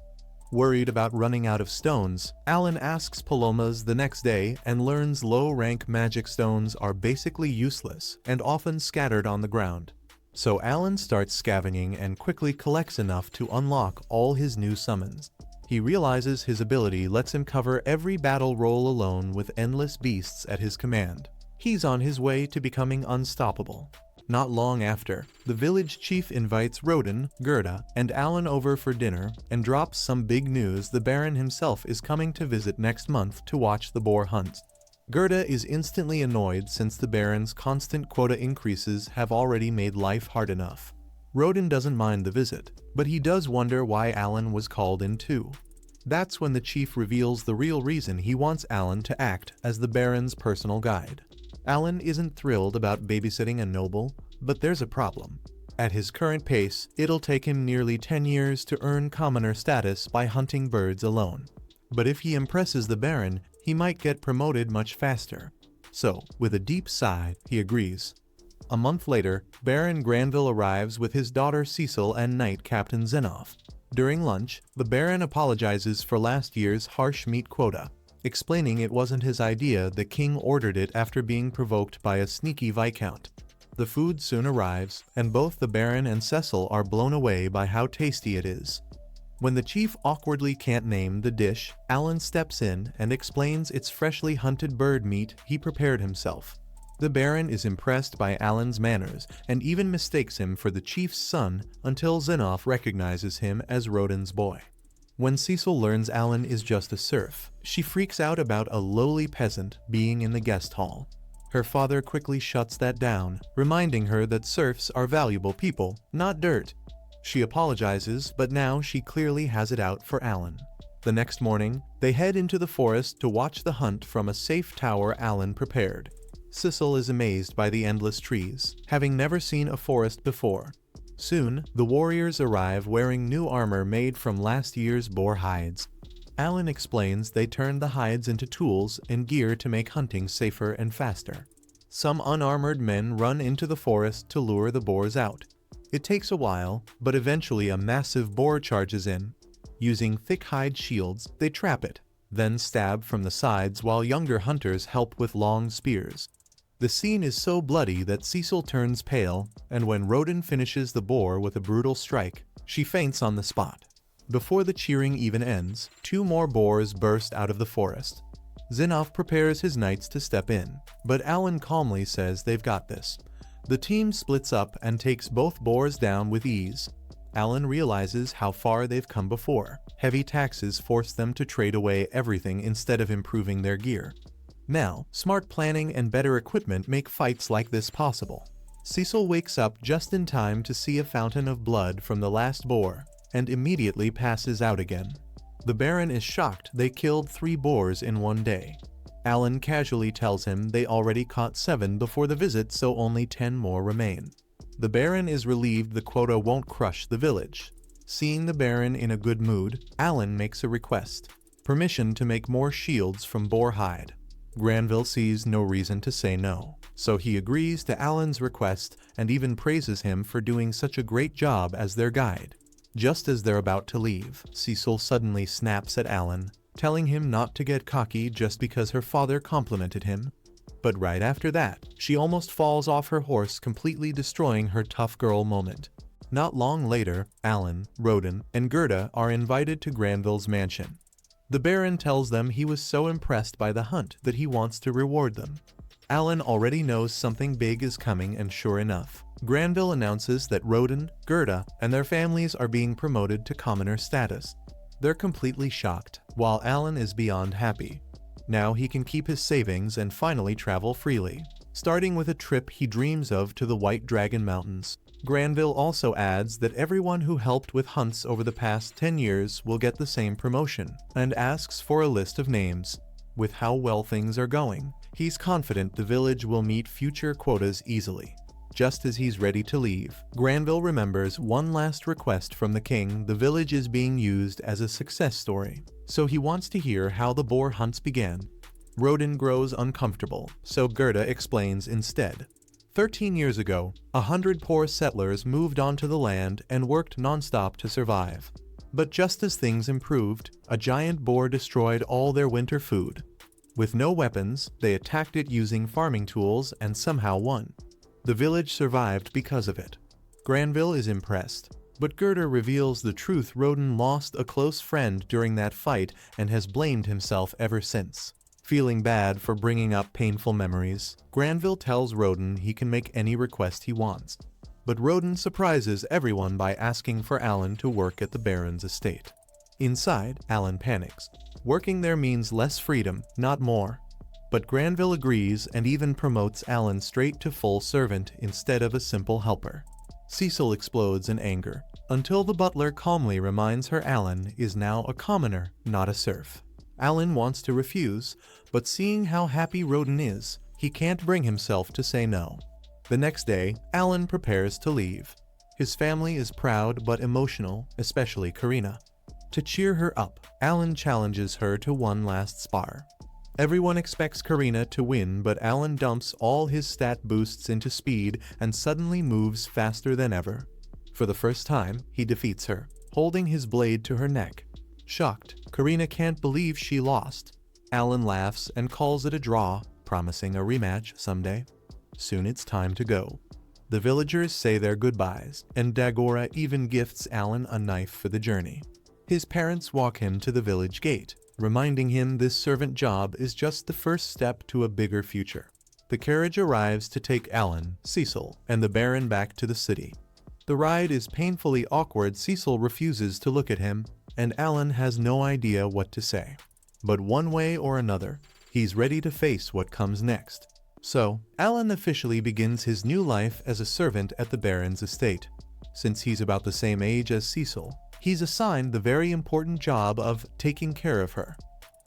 S1: Worried about running out of stones, Alan asks Palomas the next day and learns low-rank magic stones are basically useless and often scattered on the ground. So Alan starts scavenging and quickly collects enough to unlock all his new summons. He realizes his ability lets him cover every battle roll alone with endless beasts at his command. He's on his way to becoming unstoppable. Not long after, the village chief invites Roden, Gerda, and Alan over for dinner and drops some big news: the Baron himself is coming to visit next month to watch the boar hunt. Gerda is instantly annoyed since the Baron's constant quota increases have already made life hard enough. Roden doesn't mind the visit, but he does wonder why Alan was called in too. That's when the chief reveals the real reason he wants Alan to act as the Baron's personal guide. Alan isn't thrilled about babysitting a noble, but there's a problem. At his current pace, it'll take him nearly 10 years to earn commoner status by hunting birds alone. But if he impresses the Baron, he might get promoted much faster. So, with a deep sigh, he agrees. A month later, Baron Granville arrives with his daughter Cecil and Knight Captain Zenoff. During lunch, the Baron apologizes for last year's harsh meat quota, explaining it wasn't his idea. The king ordered it after being provoked by a sneaky viscount. The food soon arrives, and both the Baron and Cecil are blown away by how tasty it is. When the chief awkwardly can't name the dish, Alan steps in and explains it's freshly hunted bird meat he prepared himself. The Baron is impressed by Alan's manners and even mistakes him for the chief's son until Zenoff recognizes him as Roden's boy. When Cecil learns Alan is just a serf, she freaks out about a lowly peasant being in the guest hall. Her father quickly shuts that down, reminding her that serfs are valuable people, not dirt. She apologizes, but now she clearly has it out for Alan. The next morning, they head into the forest to watch the hunt from a safe tower Alan prepared. Cecil is amazed by the endless trees, having never seen a forest before. Soon, the warriors arrive wearing new armor made from last year's boar hides. Alan explains they turned the hides into tools and gear to make hunting safer and faster. Some unarmored men run into the forest to lure the boars out. It takes a while, but eventually a massive boar charges in. Using thick hide shields, they trap it, then stab from the sides while younger hunters help with long spears. The scene is so bloody that Cecil turns pale, and when Roden finishes the boar with a brutal strike, she faints on the spot. Before the cheering even ends, 2 more boars burst out of the forest. Zenoff prepares his knights to step in, but Alan calmly says they've got this. The team splits up and takes both boars down with ease. Alan realizes how far they've come before. Heavy taxes force them to trade away everything instead of improving their gear. Now, smart planning and better equipment make fights like this possible. Cecil wakes up just in time to see a fountain of blood from the last boar, and immediately passes out again. The Baron is shocked they killed 3 boars in one day. Alan casually tells him they already caught 7 before the visit, so only 10 more remain. The Baron is relieved the quota won't crush the village. Seeing the Baron in a good mood, Alan makes a request: permission to make more shields from boar hide. Granville sees no reason to say no, so he agrees to Alan's request and even praises him for doing such a great job as their guide. Just as they're about to leave, Cecil suddenly snaps at Alan, telling him not to get cocky just because her father complimented him. But right after that, she almost falls off her horse, completely destroying her tough girl moment. Not long later, Alan, Roden, and Gerda are invited to Granville's mansion. The Baron tells them he was so impressed by the hunt that he wants to reward them. Alan already knows something big is coming, and sure enough, Granville announces that Roden, Gerda, and their families are being promoted to commoner status. They're completely shocked, while Alan is beyond happy. Now he can keep his savings and finally travel freely, starting with a trip he dreams of to the White Dragon Mountains. Granville also adds that everyone who helped with hunts over the past 10 years will get the same promotion, and asks for a list of names. With how well things are going, he's confident the village will meet future quotas easily. Just as he's ready to leave, Granville remembers one last request from the king. The village is being used as a success story, so he wants to hear how the boar hunts began. Roden grows uncomfortable, so Gerda explains instead. 13 years ago, 100 poor settlers moved onto the land and worked non-stop to survive. But just as things improved, a giant boar destroyed all their winter food. With no weapons, they attacked it using farming tools and somehow won. The village survived because of it. Granville is impressed, but Gerda reveals the truth: Roden lost a close friend during that fight and has blamed himself ever since. Feeling bad for bringing up painful memories, Granville tells Roden he can make any request he wants. But Roden surprises everyone by asking for Alan to work at the Baron's estate. Inside, Alan panics. Working there means less freedom, not more. But Granville agrees and even promotes Alan straight to full servant instead of a simple helper. Cecil explodes in anger, until the butler calmly reminds her Alan is now a commoner, not a serf. Alan wants to refuse, but seeing how happy Roden is, he can't bring himself to say no. The next day, Alan prepares to leave. His family is proud but emotional, especially Karina. To cheer her up, Alan challenges her to one last spar. Everyone expects Karina to win, but Alan dumps all his stat boosts into speed and suddenly moves faster than ever. For the first time, he defeats her, holding his blade to her neck. Shocked, Karina can't believe she lost. Alan laughs and calls it a draw, promising a rematch someday. Soon it's time to go. The villagers say their goodbyes, and Dagora even gifts Alan a knife for the journey. His parents walk him to the village gate, reminding him this servant job is just the first step to a bigger future. The carriage arrives to take Alan, Cecil, and the Baron back to the city. The ride is painfully awkward. Cecil refuses to look at him, and Alan has no idea what to say. But one way or another, he's ready to face what comes next. So, Alan officially begins his new life as a servant at the Baron's estate. Since he's about the same age as Cecil, he's assigned the very important job of taking care of her,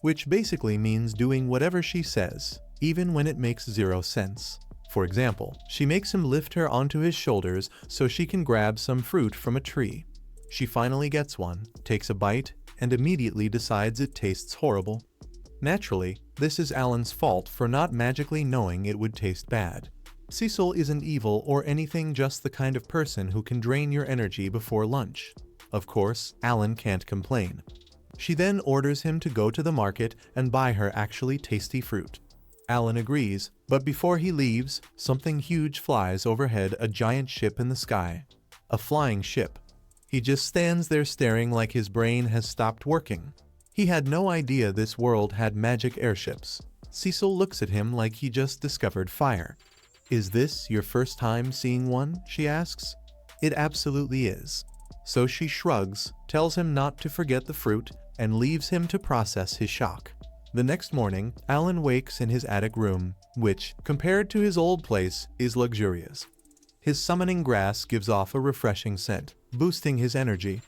S1: which basically means doing whatever she says, even when it makes zero sense. For example, she makes him lift her onto his shoulders so she can grab some fruit from a tree. She finally gets one, takes a bite, and immediately decides it tastes horrible. Naturally, this is Alan's fault for not magically knowing it would taste bad. Cecil isn't evil or anything, just the kind of person who can drain your energy before lunch. Of course, Alan can't complain. She then orders him to go to the market and buy her actually tasty fruit. Alan agrees, but before he leaves, something huge flies overhead, a giant ship in the sky. A flying ship. He just stands there staring like his brain has stopped working. He had no idea this world had magic airships. Cecil looks at him like he just discovered fire. "Is this your first time seeing one?" she asks. It absolutely is. So she shrugs, tells him not to forget the fruit, and leaves him to process his shock. The next morning, Alan wakes in his attic room, which, compared to his old place, is luxurious. His summoning grass gives off a refreshing scent, boosting his energy.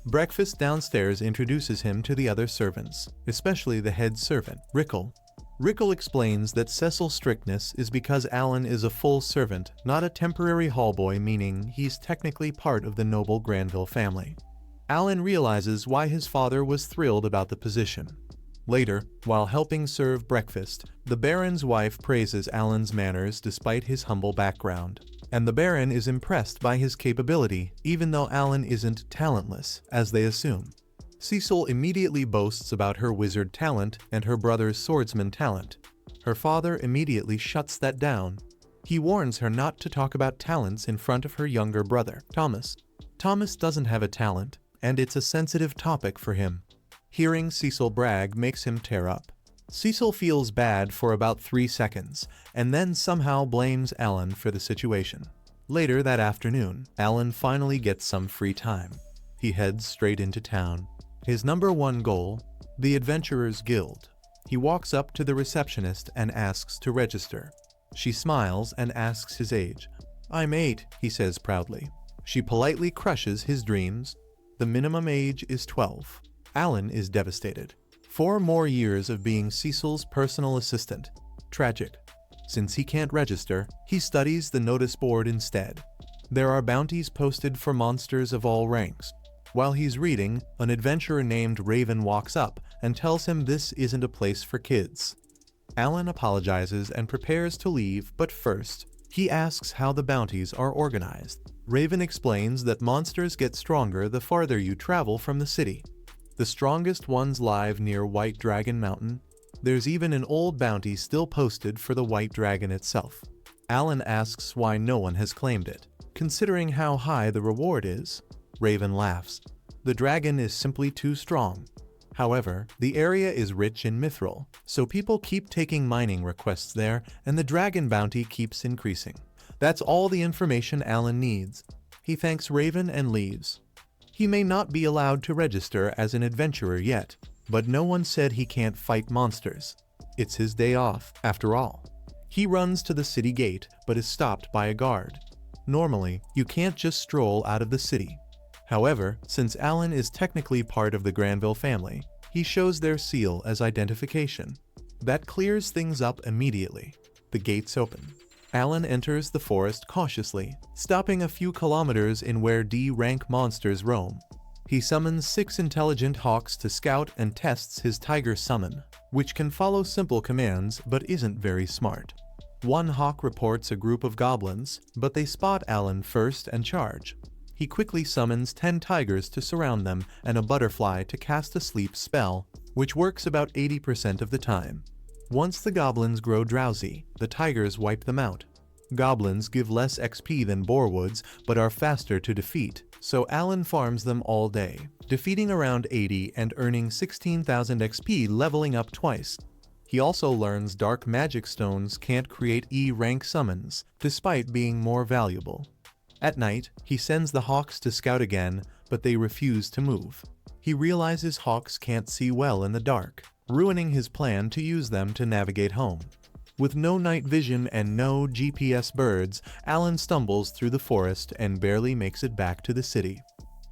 S1: Breakfast downstairs introduces him to the other servants, especially the head servant, Rickle. Rickle explains that Cecil's strictness is because Alan is a full servant, not a temporary hallboy, meaning he's technically part of the noble Granville family. Alan realizes why his father was thrilled about the position. Later, while helping serve breakfast, the Baron's wife praises Alan's manners despite his humble background, and the Baron is impressed by his capability, even though Alan isn't talentless, as they assume. Cecil immediately boasts about her wizard talent and her brother's swordsman talent. Her father immediately shuts that down. He warns her not to talk about talents in front of her younger brother, Thomas. Thomas doesn't have a talent, and it's a sensitive topic for him. Hearing Cecil brag makes him tear up. Cecil feels bad for about 3 seconds, and then somehow blames Alan for the situation. Later that afternoon, Alan finally gets some free time. He heads straight into town. His #1 goal, the Adventurers Guild. He walks up to the receptionist and asks to register. She smiles and asks his age. "I'm 8, he says proudly. She politely crushes his dreams. The minimum age is 12. Alan is devastated. 4 more years of being Cecil's personal assistant. Tragic. Since he can't register, he studies the notice board instead. There are bounties posted for monsters of all ranks. While he's reading, an adventurer named Raven walks up and tells him this isn't a place for kids. Alan apologizes and prepares to leave, but first, he asks how the bounties are organized. Raven explains that monsters get stronger the farther you travel from the city. The strongest ones live near White Dragon Mountain. There's even an old bounty still posted for the White Dragon itself. Alan asks why no one has claimed it, considering how high the reward is. Raven laughs. The dragon is simply too strong. However, the area is rich in mithril, so people keep taking mining requests there, and the dragon bounty keeps increasing. That's all the information Alan needs. He thanks Raven and leaves. He may not be allowed to register as an adventurer yet, but no one said he can't fight monsters. It's his day off, after all. He runs to the city gate, but is stopped by a guard. Normally, you can't just stroll out of the city. However, since Alan is technically part of the Granville family, he shows their seal as identification. That clears things up immediately. The gates open. Alan enters the forest cautiously, stopping a few kilometers in where D-rank monsters roam. He summons 6 intelligent hawks to scout and tests his tiger summon, which can follow simple commands but isn't very smart. One hawk reports a group of goblins, but they spot Alan first and charge. He quickly summons 10 tigers to surround them and a butterfly to cast a sleep spell, which works about 80% of the time. Once the goblins grow drowsy, the tigers wipe them out. Goblins give less XP than boarwoods, but are faster to defeat, so Alan farms them all day, defeating around 80 and earning 16,000 XP, leveling up twice. He also learns dark magic stones can't create E-rank summons, despite being more valuable. At night, he sends the hawks to scout again, but they refuse to move. He realizes hawks can't see well in the dark, ruining his plan to use them to navigate home. With no night vision and no GPS birds, Alan stumbles through the forest and barely makes it back to the city.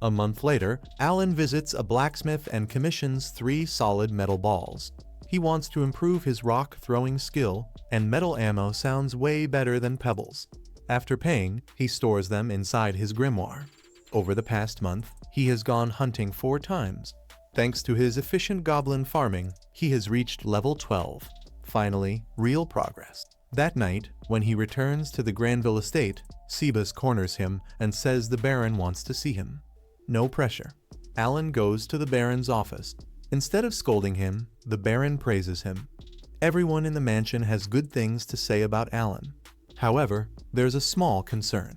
S1: A month later, Alan visits a blacksmith and commissions 3 solid metal balls. He wants to improve his rock throwing skill, and metal ammo sounds way better than pebbles. After paying, he stores them inside his grimoire. Over the past month, he has gone hunting 4 times. Thanks to his efficient goblin farming, he has reached level 12. Finally, real progress. That night, when he returns to the Granville estate, Sebas corners him and says the Baron wants to see him. No pressure. Alan goes to the Baron's office. Instead of scolding him, the Baron praises him. Everyone in the mansion has good things to say about Alan. However, there's a small concern.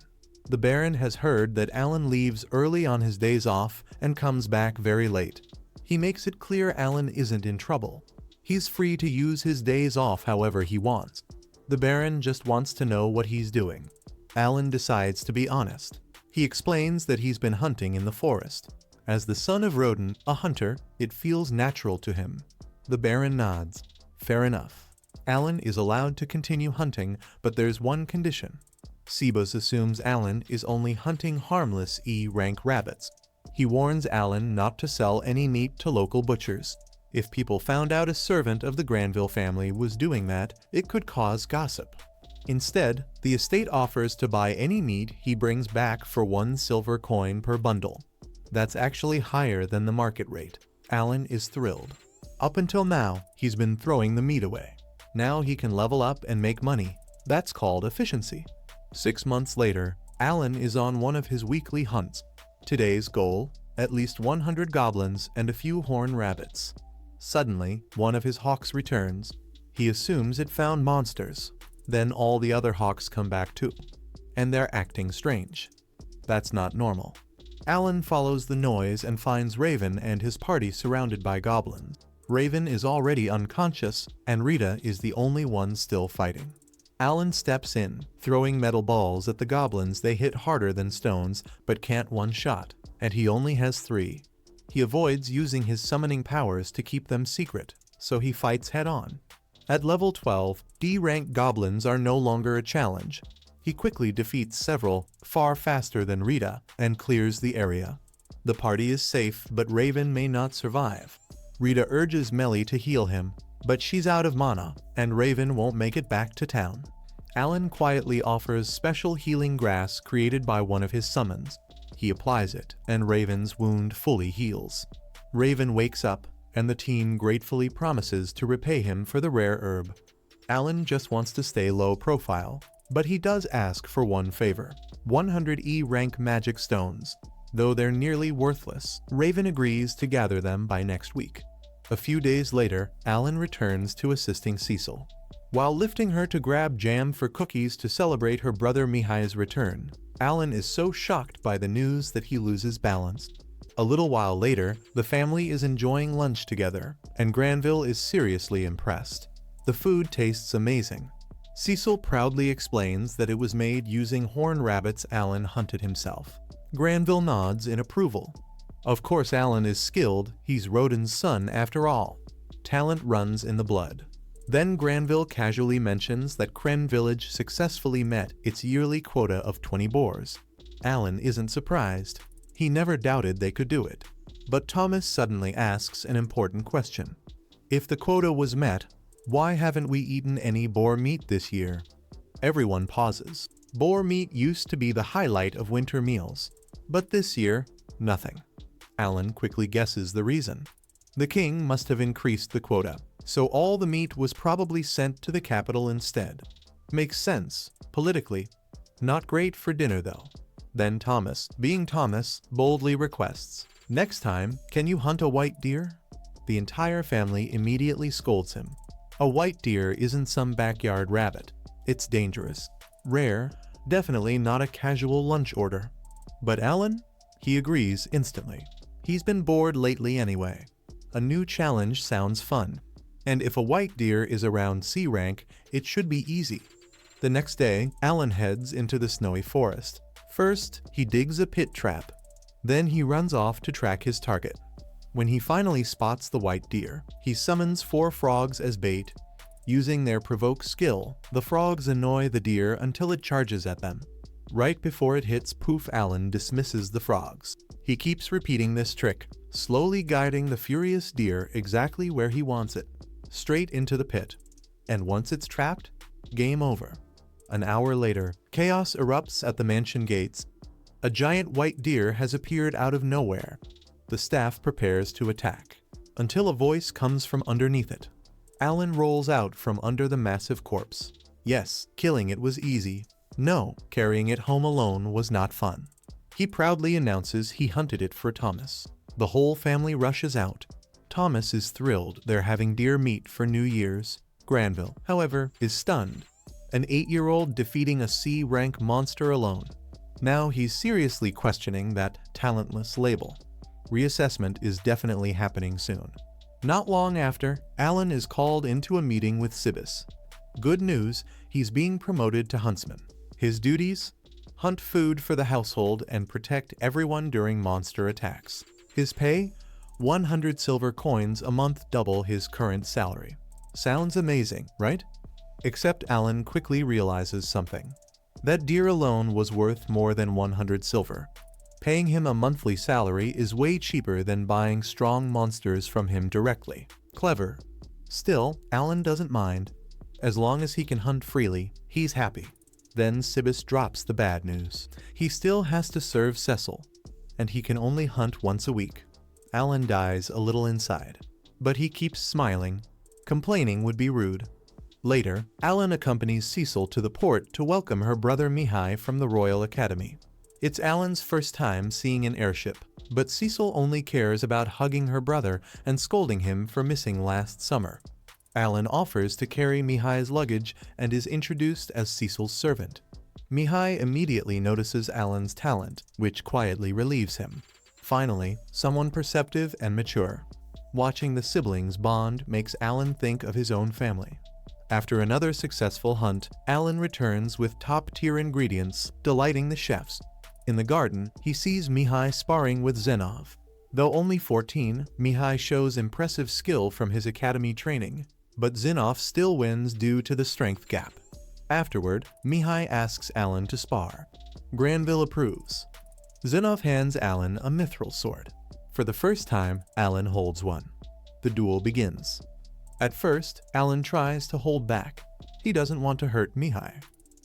S1: The Baron has heard that Alan leaves early on his days off and comes back very late. He makes it clear Alan isn't in trouble. He's free to use his days off however he wants. The Baron just wants to know what he's doing. Alan decides to be honest. He explains that he's been hunting in the forest. As the son of Rodin, a hunter, it feels natural to him. The Baron nods. Fair enough. Alan is allowed to continue hunting, but there's one condition. Sebas assumes Alan is only hunting harmless E-rank rabbits. He warns Alan not to sell any meat to local butchers. If people found out a servant of the Granville family was doing that, it could cause gossip. Instead, the estate offers to buy any meat he brings back for 1 silver coin per bundle. That's actually higher than the market rate. Alan is thrilled. Up until now, he's been throwing the meat away. Now he can level up and make money. That's called efficiency. 6 months later, Alan is on one of his weekly hunts. Today's goal, at least 100 goblins and a few horned rabbits. Suddenly, one of his hawks returns. He assumes it found monsters. Then all the other hawks come back too. And they're acting strange. That's not normal. Alan follows the noise and finds Raven and his party surrounded by goblins. Raven is already unconscious, and Rita is the only one still fighting. Alan steps in, throwing metal balls at the goblins. They hit harder than stones, but can't one-shot, and he only has 3. He avoids using his summoning powers to keep them secret, so he fights head-on. At level 12, D-rank goblins are no longer a challenge. He quickly defeats several, far faster than Rita, and clears the area. The party is safe, but Raven may not survive. Rita urges Melly to heal him, but she's out of mana, and Raven won't make it back to town. Alan quietly offers special healing grass created by one of his summons. He applies it, and Raven's wound fully heals. Raven wakes up, and the team gratefully promises to repay him for the rare herb. Alan just wants to stay low profile, but he does ask for one favor: 100 E-rank magic stones. Though they're nearly worthless, Raven agrees to gather them by next week. A few days later, Alan returns to assisting Cecil. While lifting her to grab jam for cookies to celebrate her brother Mihai's return, Alan is so shocked by the news that he loses balance. A little while later, the family is enjoying lunch together, and Granville is seriously impressed. The food tastes amazing. Cecil proudly explains that it was made using horned rabbits Alan hunted himself. Granville nods in approval. Of course Alan is skilled, he's Rodin's son after all. Talent runs in the blood. Then Granville casually mentions that Kren Village successfully met its yearly quota of 20 boars. Alan isn't surprised. He never doubted they could do it. But Thomas suddenly asks an important question. If the quota was met, why haven't we eaten any boar meat this year? Everyone pauses. Boar meat used to be the highlight of winter meals. But this year, nothing. Alan quickly guesses the reason. The king must have increased the quota, so all the meat was probably sent to the capital instead. Makes sense, politically. Not great for dinner though. Then Thomas, being Thomas, boldly requests, "Next time, can you hunt a white deer?" The entire family immediately scolds him. A white deer isn't some backyard rabbit. It's dangerous. Rare, definitely not a casual lunch order. But Alan? He agrees instantly. He's been bored lately anyway. A new challenge sounds fun. And if a white deer is around C rank, it should be easy. The next day, Alan heads into the snowy forest. First, he digs a pit trap. Then he runs off to track his target. When he finally spots the white deer, he summons 4 frogs as bait. Using their provoke skill, the frogs annoy the deer until it charges at them. Right before it hits Poof, Alan dismisses the frogs. He keeps repeating this trick, slowly guiding the furious deer exactly where he wants it, straight into the pit. And once it's trapped, game over. An hour later, chaos erupts at the mansion gates. A giant white deer has appeared out of nowhere. The staff prepares to attack, until a voice comes from underneath it. Alan rolls out from under the massive corpse. Yes, killing it was easy. No, carrying it home alone was not fun. He proudly announces he hunted it for Thomas. The whole family rushes out. Thomas is thrilled they're having deer meat for New Year's. Granville, however, is stunned. An 8-year-old defeating a C-rank monster alone. Now he's seriously questioning that talentless label. Reassessment is definitely happening soon. Not long after, Alan is called into a meeting with Sibis. Good news, he's being promoted to huntsman. His duties? Hunt food for the household and protect everyone during monster attacks. His pay? 100 silver coins a month, double his current salary. Sounds amazing, right? Except Alan quickly realizes something. That deer alone was worth more than 100 silver. Paying him a monthly salary is way cheaper than buying strong monsters from him directly. clever. Still, Alan doesn't mind. As long as he can hunt freely, he's happy. Then Sibis drops the bad news. He still has to serve Cecil, and he can only hunt once a week. Alan dies a little inside, but he keeps smiling. Complaining would be rude. Later, Alan accompanies Cecil to the port to welcome her brother Mihai from the Royal Academy. It's Alan's first time seeing an airship, but Cecil only cares about hugging her brother and scolding him for missing last summer. Alan offers to carry Mihai's luggage and is introduced as Cecil's servant. Mihai immediately notices Alan's talent, which quietly relieves him. Finally, someone perceptive and mature. Watching the siblings bond makes Alan think of his own family. After another successful hunt, Alan returns with top-tier ingredients, delighting the chefs. In the garden, he sees Mihai sparring with Zenov. Though only 14, Mihai shows impressive skill from his academy training, but Zenov still wins due to the strength gap. Afterward, Mihai asks Alan to spar. Granville approves. Zenov hands Alan a mithril sword. For the first time, Alan holds one. The duel begins. At first, Alan tries to hold back. He doesn't want to hurt Mihai.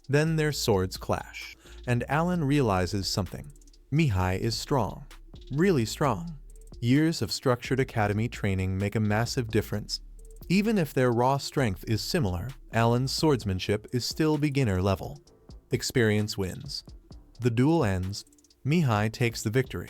S1: Then their swords clash, and Alan realizes something. Mihai is strong. Really strong. Years of structured academy training make a massive difference. Even if their raw strength is similar, Alan's swordsmanship is still beginner level. Experience wins. The duel ends. Mihai takes the victory.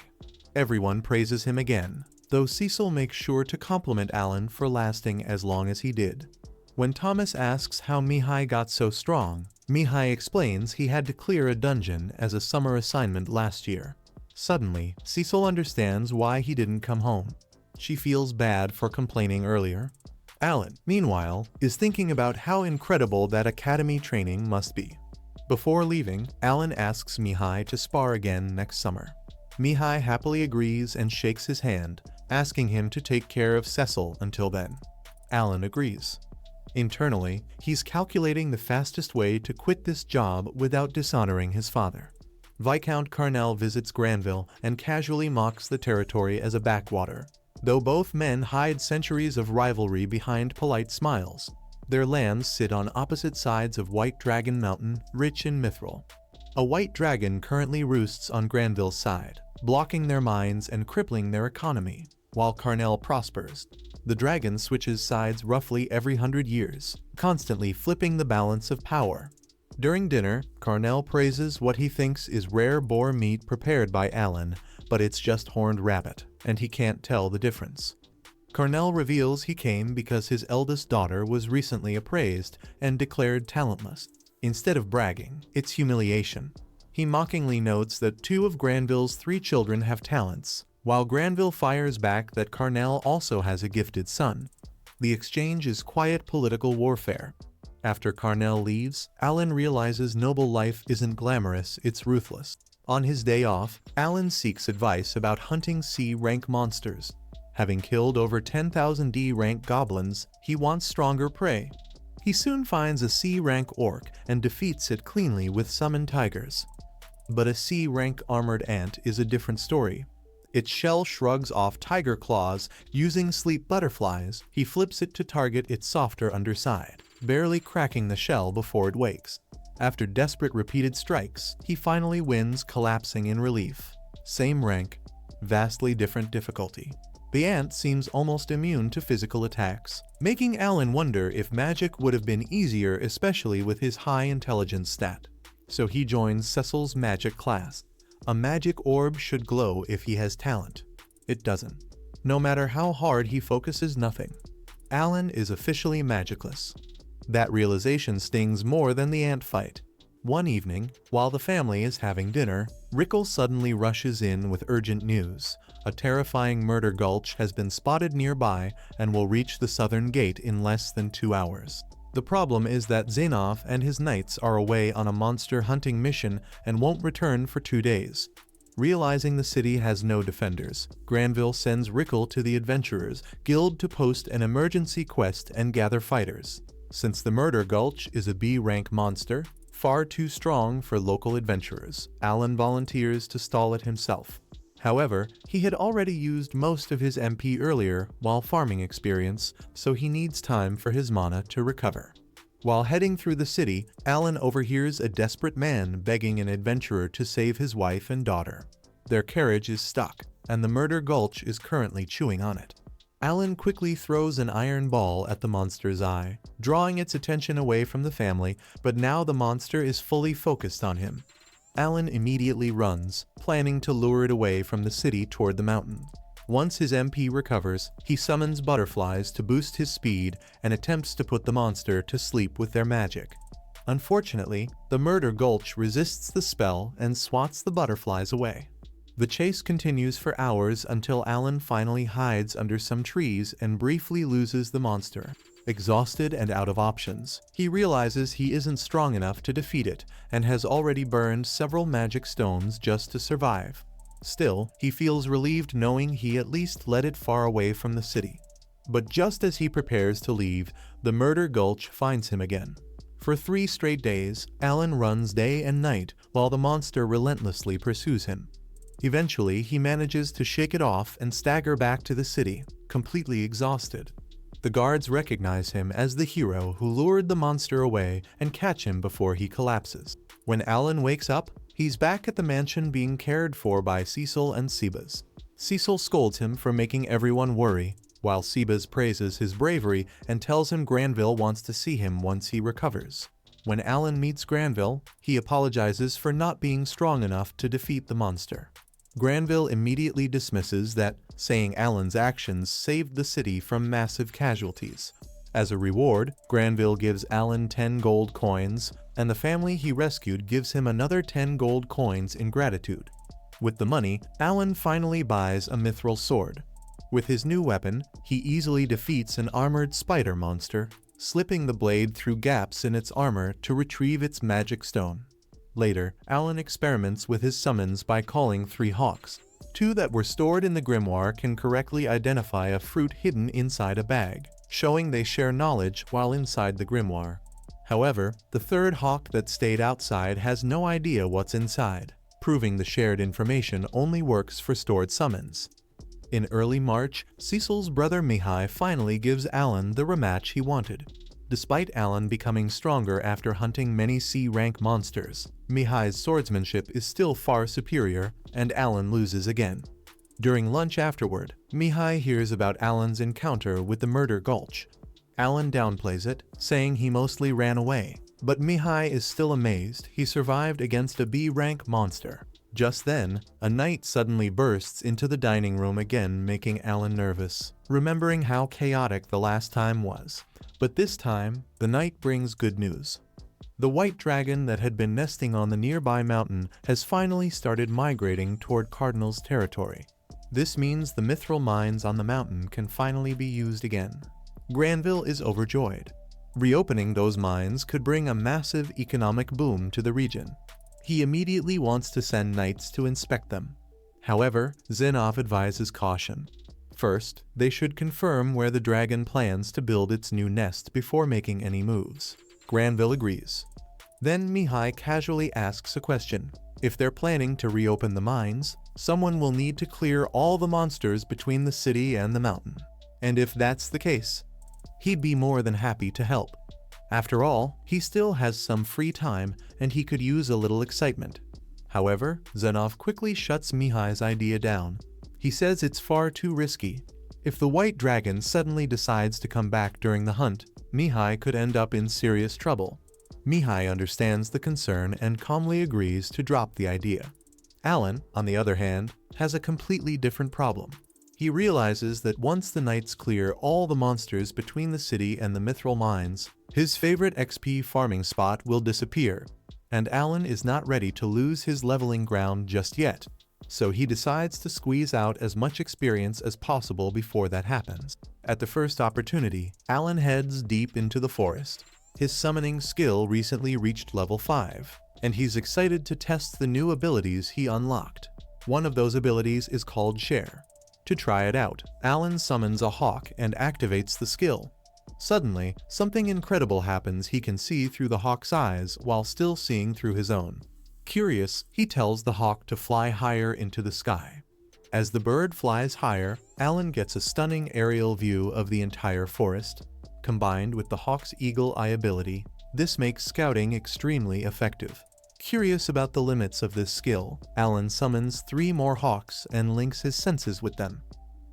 S1: Everyone praises him again, though Cecil makes sure to compliment Alan for lasting as long as he did. When Thomas asks how Mihai got so strong, Mihai explains he had to clear a dungeon as a summer assignment last year. Suddenly, Cecil understands why he didn't come home. She feels bad for complaining earlier. Alan, meanwhile, is thinking about how incredible that academy training must be. Before leaving, Alan asks Mihai to spar again next summer. Mihai happily agrees and shakes his hand, asking him to take care of Cecil until then. Alan agrees. Internally, he's calculating the fastest way to quit this job without dishonoring his father. Viscount Carnell visits Granville and casually mocks the territory as a backwater. Though both men hide centuries of rivalry behind polite smiles, their lands sit on opposite sides of White Dragon Mountain, rich in mithril. A white dragon currently roosts on Granville's side, blocking their mines and crippling their economy, while Carnell prospers. The dragon switches sides roughly every 100 years, constantly flipping the balance of power. During dinner, Carnell praises what he thinks is rare boar meat prepared by Alan, but it's just horned rabbit, and he can't tell the difference. Carnell reveals he came because his eldest daughter was recently appraised and declared talentless. Instead of bragging, it's humiliation. He mockingly notes that 2 of Granville's 3 children have talents, while Granville fires back that Carnell also has a gifted son. The exchange is quiet political warfare. After Carnell leaves, Alan realizes noble life isn't glamorous, it's ruthless. On his day off, Alan seeks advice about hunting C-rank monsters. Having killed over 10,000 D-rank goblins, he wants stronger prey. He soon finds a C-rank orc and defeats it cleanly with summoned tigers. But a C-rank armored ant is a different story. Its shell shrugs off tiger claws. Using sleep butterflies, he flips it to target its softer underside, barely cracking the shell before it wakes. After desperate repeated strikes, he finally wins, collapsing in relief. Same rank, vastly different difficulty. The ant seems almost immune to physical attacks, making Alan wonder if magic would have been easier, especially with his high intelligence stat. So he joins Cecil's magic class. A magic orb should glow if he has talent. It doesn't. No matter how hard he focuses, nothing. Alan is officially magicless. That realization stings more than the ant fight. One evening, while the family is having dinner, Rickle suddenly rushes in with urgent news. A terrifying murder gulch has been spotted nearby and will reach the southern gate in less than 2 hours. The problem is that Zainov and his knights are away on a monster hunting mission and won't return for 2 days. Realizing the city has no defenders, Granville sends Rickle to the Adventurers Guild to post an emergency quest and gather fighters. Since the Murder Gulch is a B-rank monster, far too strong for local adventurers, Alan volunteers to stall it himself. However, he had already used most of his MP earlier while farming experience, so he needs time for his mana to recover. While heading through the city, Alan overhears a desperate man begging an adventurer to save his wife and daughter. Their carriage is stuck, and the Murder Gulch is currently chewing on it. Alan quickly throws an iron ball at the monster's eye, drawing its attention away from the family, but now the monster is fully focused on him. Alan immediately runs, planning to lure it away from the city toward the mountain. Once his MP recovers, he summons butterflies to boost his speed and attempts to put the monster to sleep with their magic. Unfortunately, the Murder Gulch resists the spell and swats the butterflies away. The chase continues for hours until Alan finally hides under some trees and briefly loses the monster. Exhausted and out of options, he realizes he isn't strong enough to defeat it and has already burned several magic stones just to survive. Still, he feels relieved knowing he at least led it far away from the city. But just as he prepares to leave, the Murder Gulch finds him again. For 3 straight days, Alan runs day and night while the monster relentlessly pursues him. Eventually, he manages to shake it off and stagger back to the city, completely exhausted. The guards recognize him as the hero who lured the monster away and catch him before he collapses. When Alan wakes up, he's back at the mansion being cared for by Cecil and Sebas. Cecil scolds him for making everyone worry, while Sebas praises his bravery and tells him Granville wants to see him once he recovers. When Alan meets Granville, he apologizes for not being strong enough to defeat the monster. Granville immediately dismisses that, saying Alan's actions saved the city from massive casualties. As a reward, Granville gives Alan 10 gold coins, and the family he rescued gives him another 10 gold coins in gratitude. With the money, Alan finally buys a mithril sword. With his new weapon, he easily defeats an armored spider monster, slipping the blade through gaps in its armor to retrieve its magic stone. Later, Alan experiments with his summons by calling 3 hawks. 2 that were stored in the grimoire can correctly identify a fruit hidden inside a bag, showing they share knowledge while inside the grimoire. However, the 3rd hawk that stayed outside has no idea what's inside, proving the shared information only works for stored summons. In early March, Cecil's brother Mihai finally gives Alan the rematch he wanted. Despite Alan becoming stronger after hunting many C-rank monsters, Mihai's swordsmanship is still far superior, and Alan loses again. During lunch afterward, Mihai hears about Alan's encounter with the Murder Gulch. Alan downplays it, saying he mostly ran away, but Mihai is still amazed he survived against a B-rank monster. Just then, a knight suddenly bursts into the dining room again, making Alan nervous, remembering how chaotic the last time was. But this time, the knight brings good news. The white dragon that had been nesting on the nearby mountain has finally started migrating toward Cardinal's territory. This means the mithril mines on the mountain can finally be used again. Granville is overjoyed. Reopening those mines could bring a massive economic boom to the region. He immediately wants to send knights to inspect them. However, Zenov advises caution. First, they should confirm where the dragon plans to build its new nest before making any moves. Granville agrees. Then Mihai casually asks a question. If they're planning to reopen the mines, someone will need to clear all the monsters between the city and the mountain. And if that's the case, he'd be more than happy to help. After all, he still has some free time and he could use a little excitement. However, Zenov quickly shuts Mihai's idea down. He says it's far too risky. If the white dragon suddenly decides to come back during the hunt, Mihai could end up in serious trouble. Mihai understands the concern and calmly agrees to drop the idea. Alan, on the other hand, has a completely different problem. He realizes that once the knights clear all the monsters between the city and the mithril mines, his favorite XP farming spot will disappear, and Alan is not ready to lose his leveling ground just yet. So he decides to squeeze out as much experience as possible before that happens. At the first opportunity, Alan heads deep into the forest. His summoning skill recently reached level 5, and he's excited to test the new abilities he unlocked. One of those abilities is called Share. To try it out, Alan summons a hawk and activates the skill. Suddenly, something incredible happens. He can see through the hawk's eyes while still seeing through his own. Curious, he tells the hawk to fly higher into the sky. As the bird flies higher, Alan gets a stunning aerial view of the entire forest. Combined with the hawk's eagle eye ability, this makes scouting extremely effective. Curious about the limits of this skill, Alan summons 3 more hawks and links his senses with them.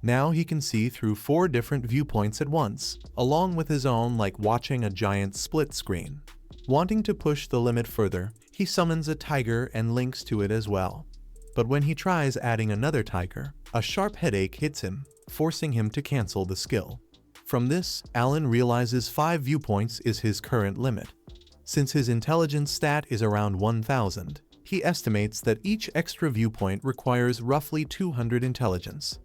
S1: Now he can see through 4 different viewpoints at once, along with his own, like watching a giant split screen. Wanting to push the limit further, he summons a tiger and links to it as well. But when he tries adding another tiger, a sharp headache hits him, forcing him to cancel the skill. From this, Alan realizes 5 viewpoints is his current limit. Since his intelligence stat is around 1000, he estimates that each extra viewpoint requires roughly 200 intelligence.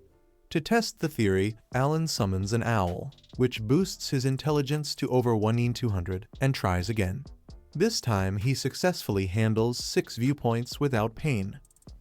S1: To test the theory, Alan summons an owl, which boosts his intelligence to over 1200, and tries again. This time, he successfully handles 6 viewpoints without pain.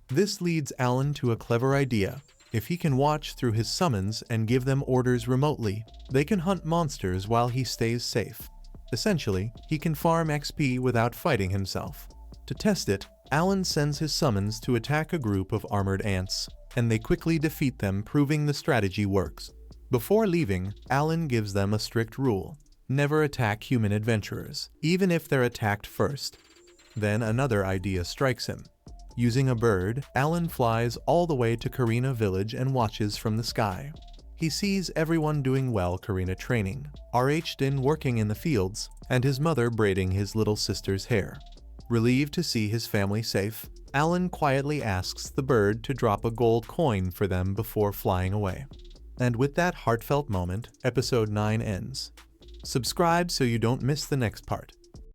S1: This leads Alan to a clever idea. If he can watch through his summons and give them orders remotely, they can hunt monsters while he stays safe. Essentially, he can farm XP without fighting himself. To test it, Alan sends his summons to attack a group of armored ants, and they quickly defeat them, proving the strategy works. Before leaving, Alan gives them a strict rule: never attack human adventurers, even if they're attacked first. Then another idea strikes him. Using a bird, Alan flies all the way to Karina village and watches from the sky. He sees everyone doing well Karina training, Din working in the fields, and his mother braiding his little sister's hair. Relieved to see his family safe, Alan quietly asks the bird to drop a gold coin for them before flying away. And with that heartfelt moment, episode 9 ends. Subscribe so you don't miss the next part.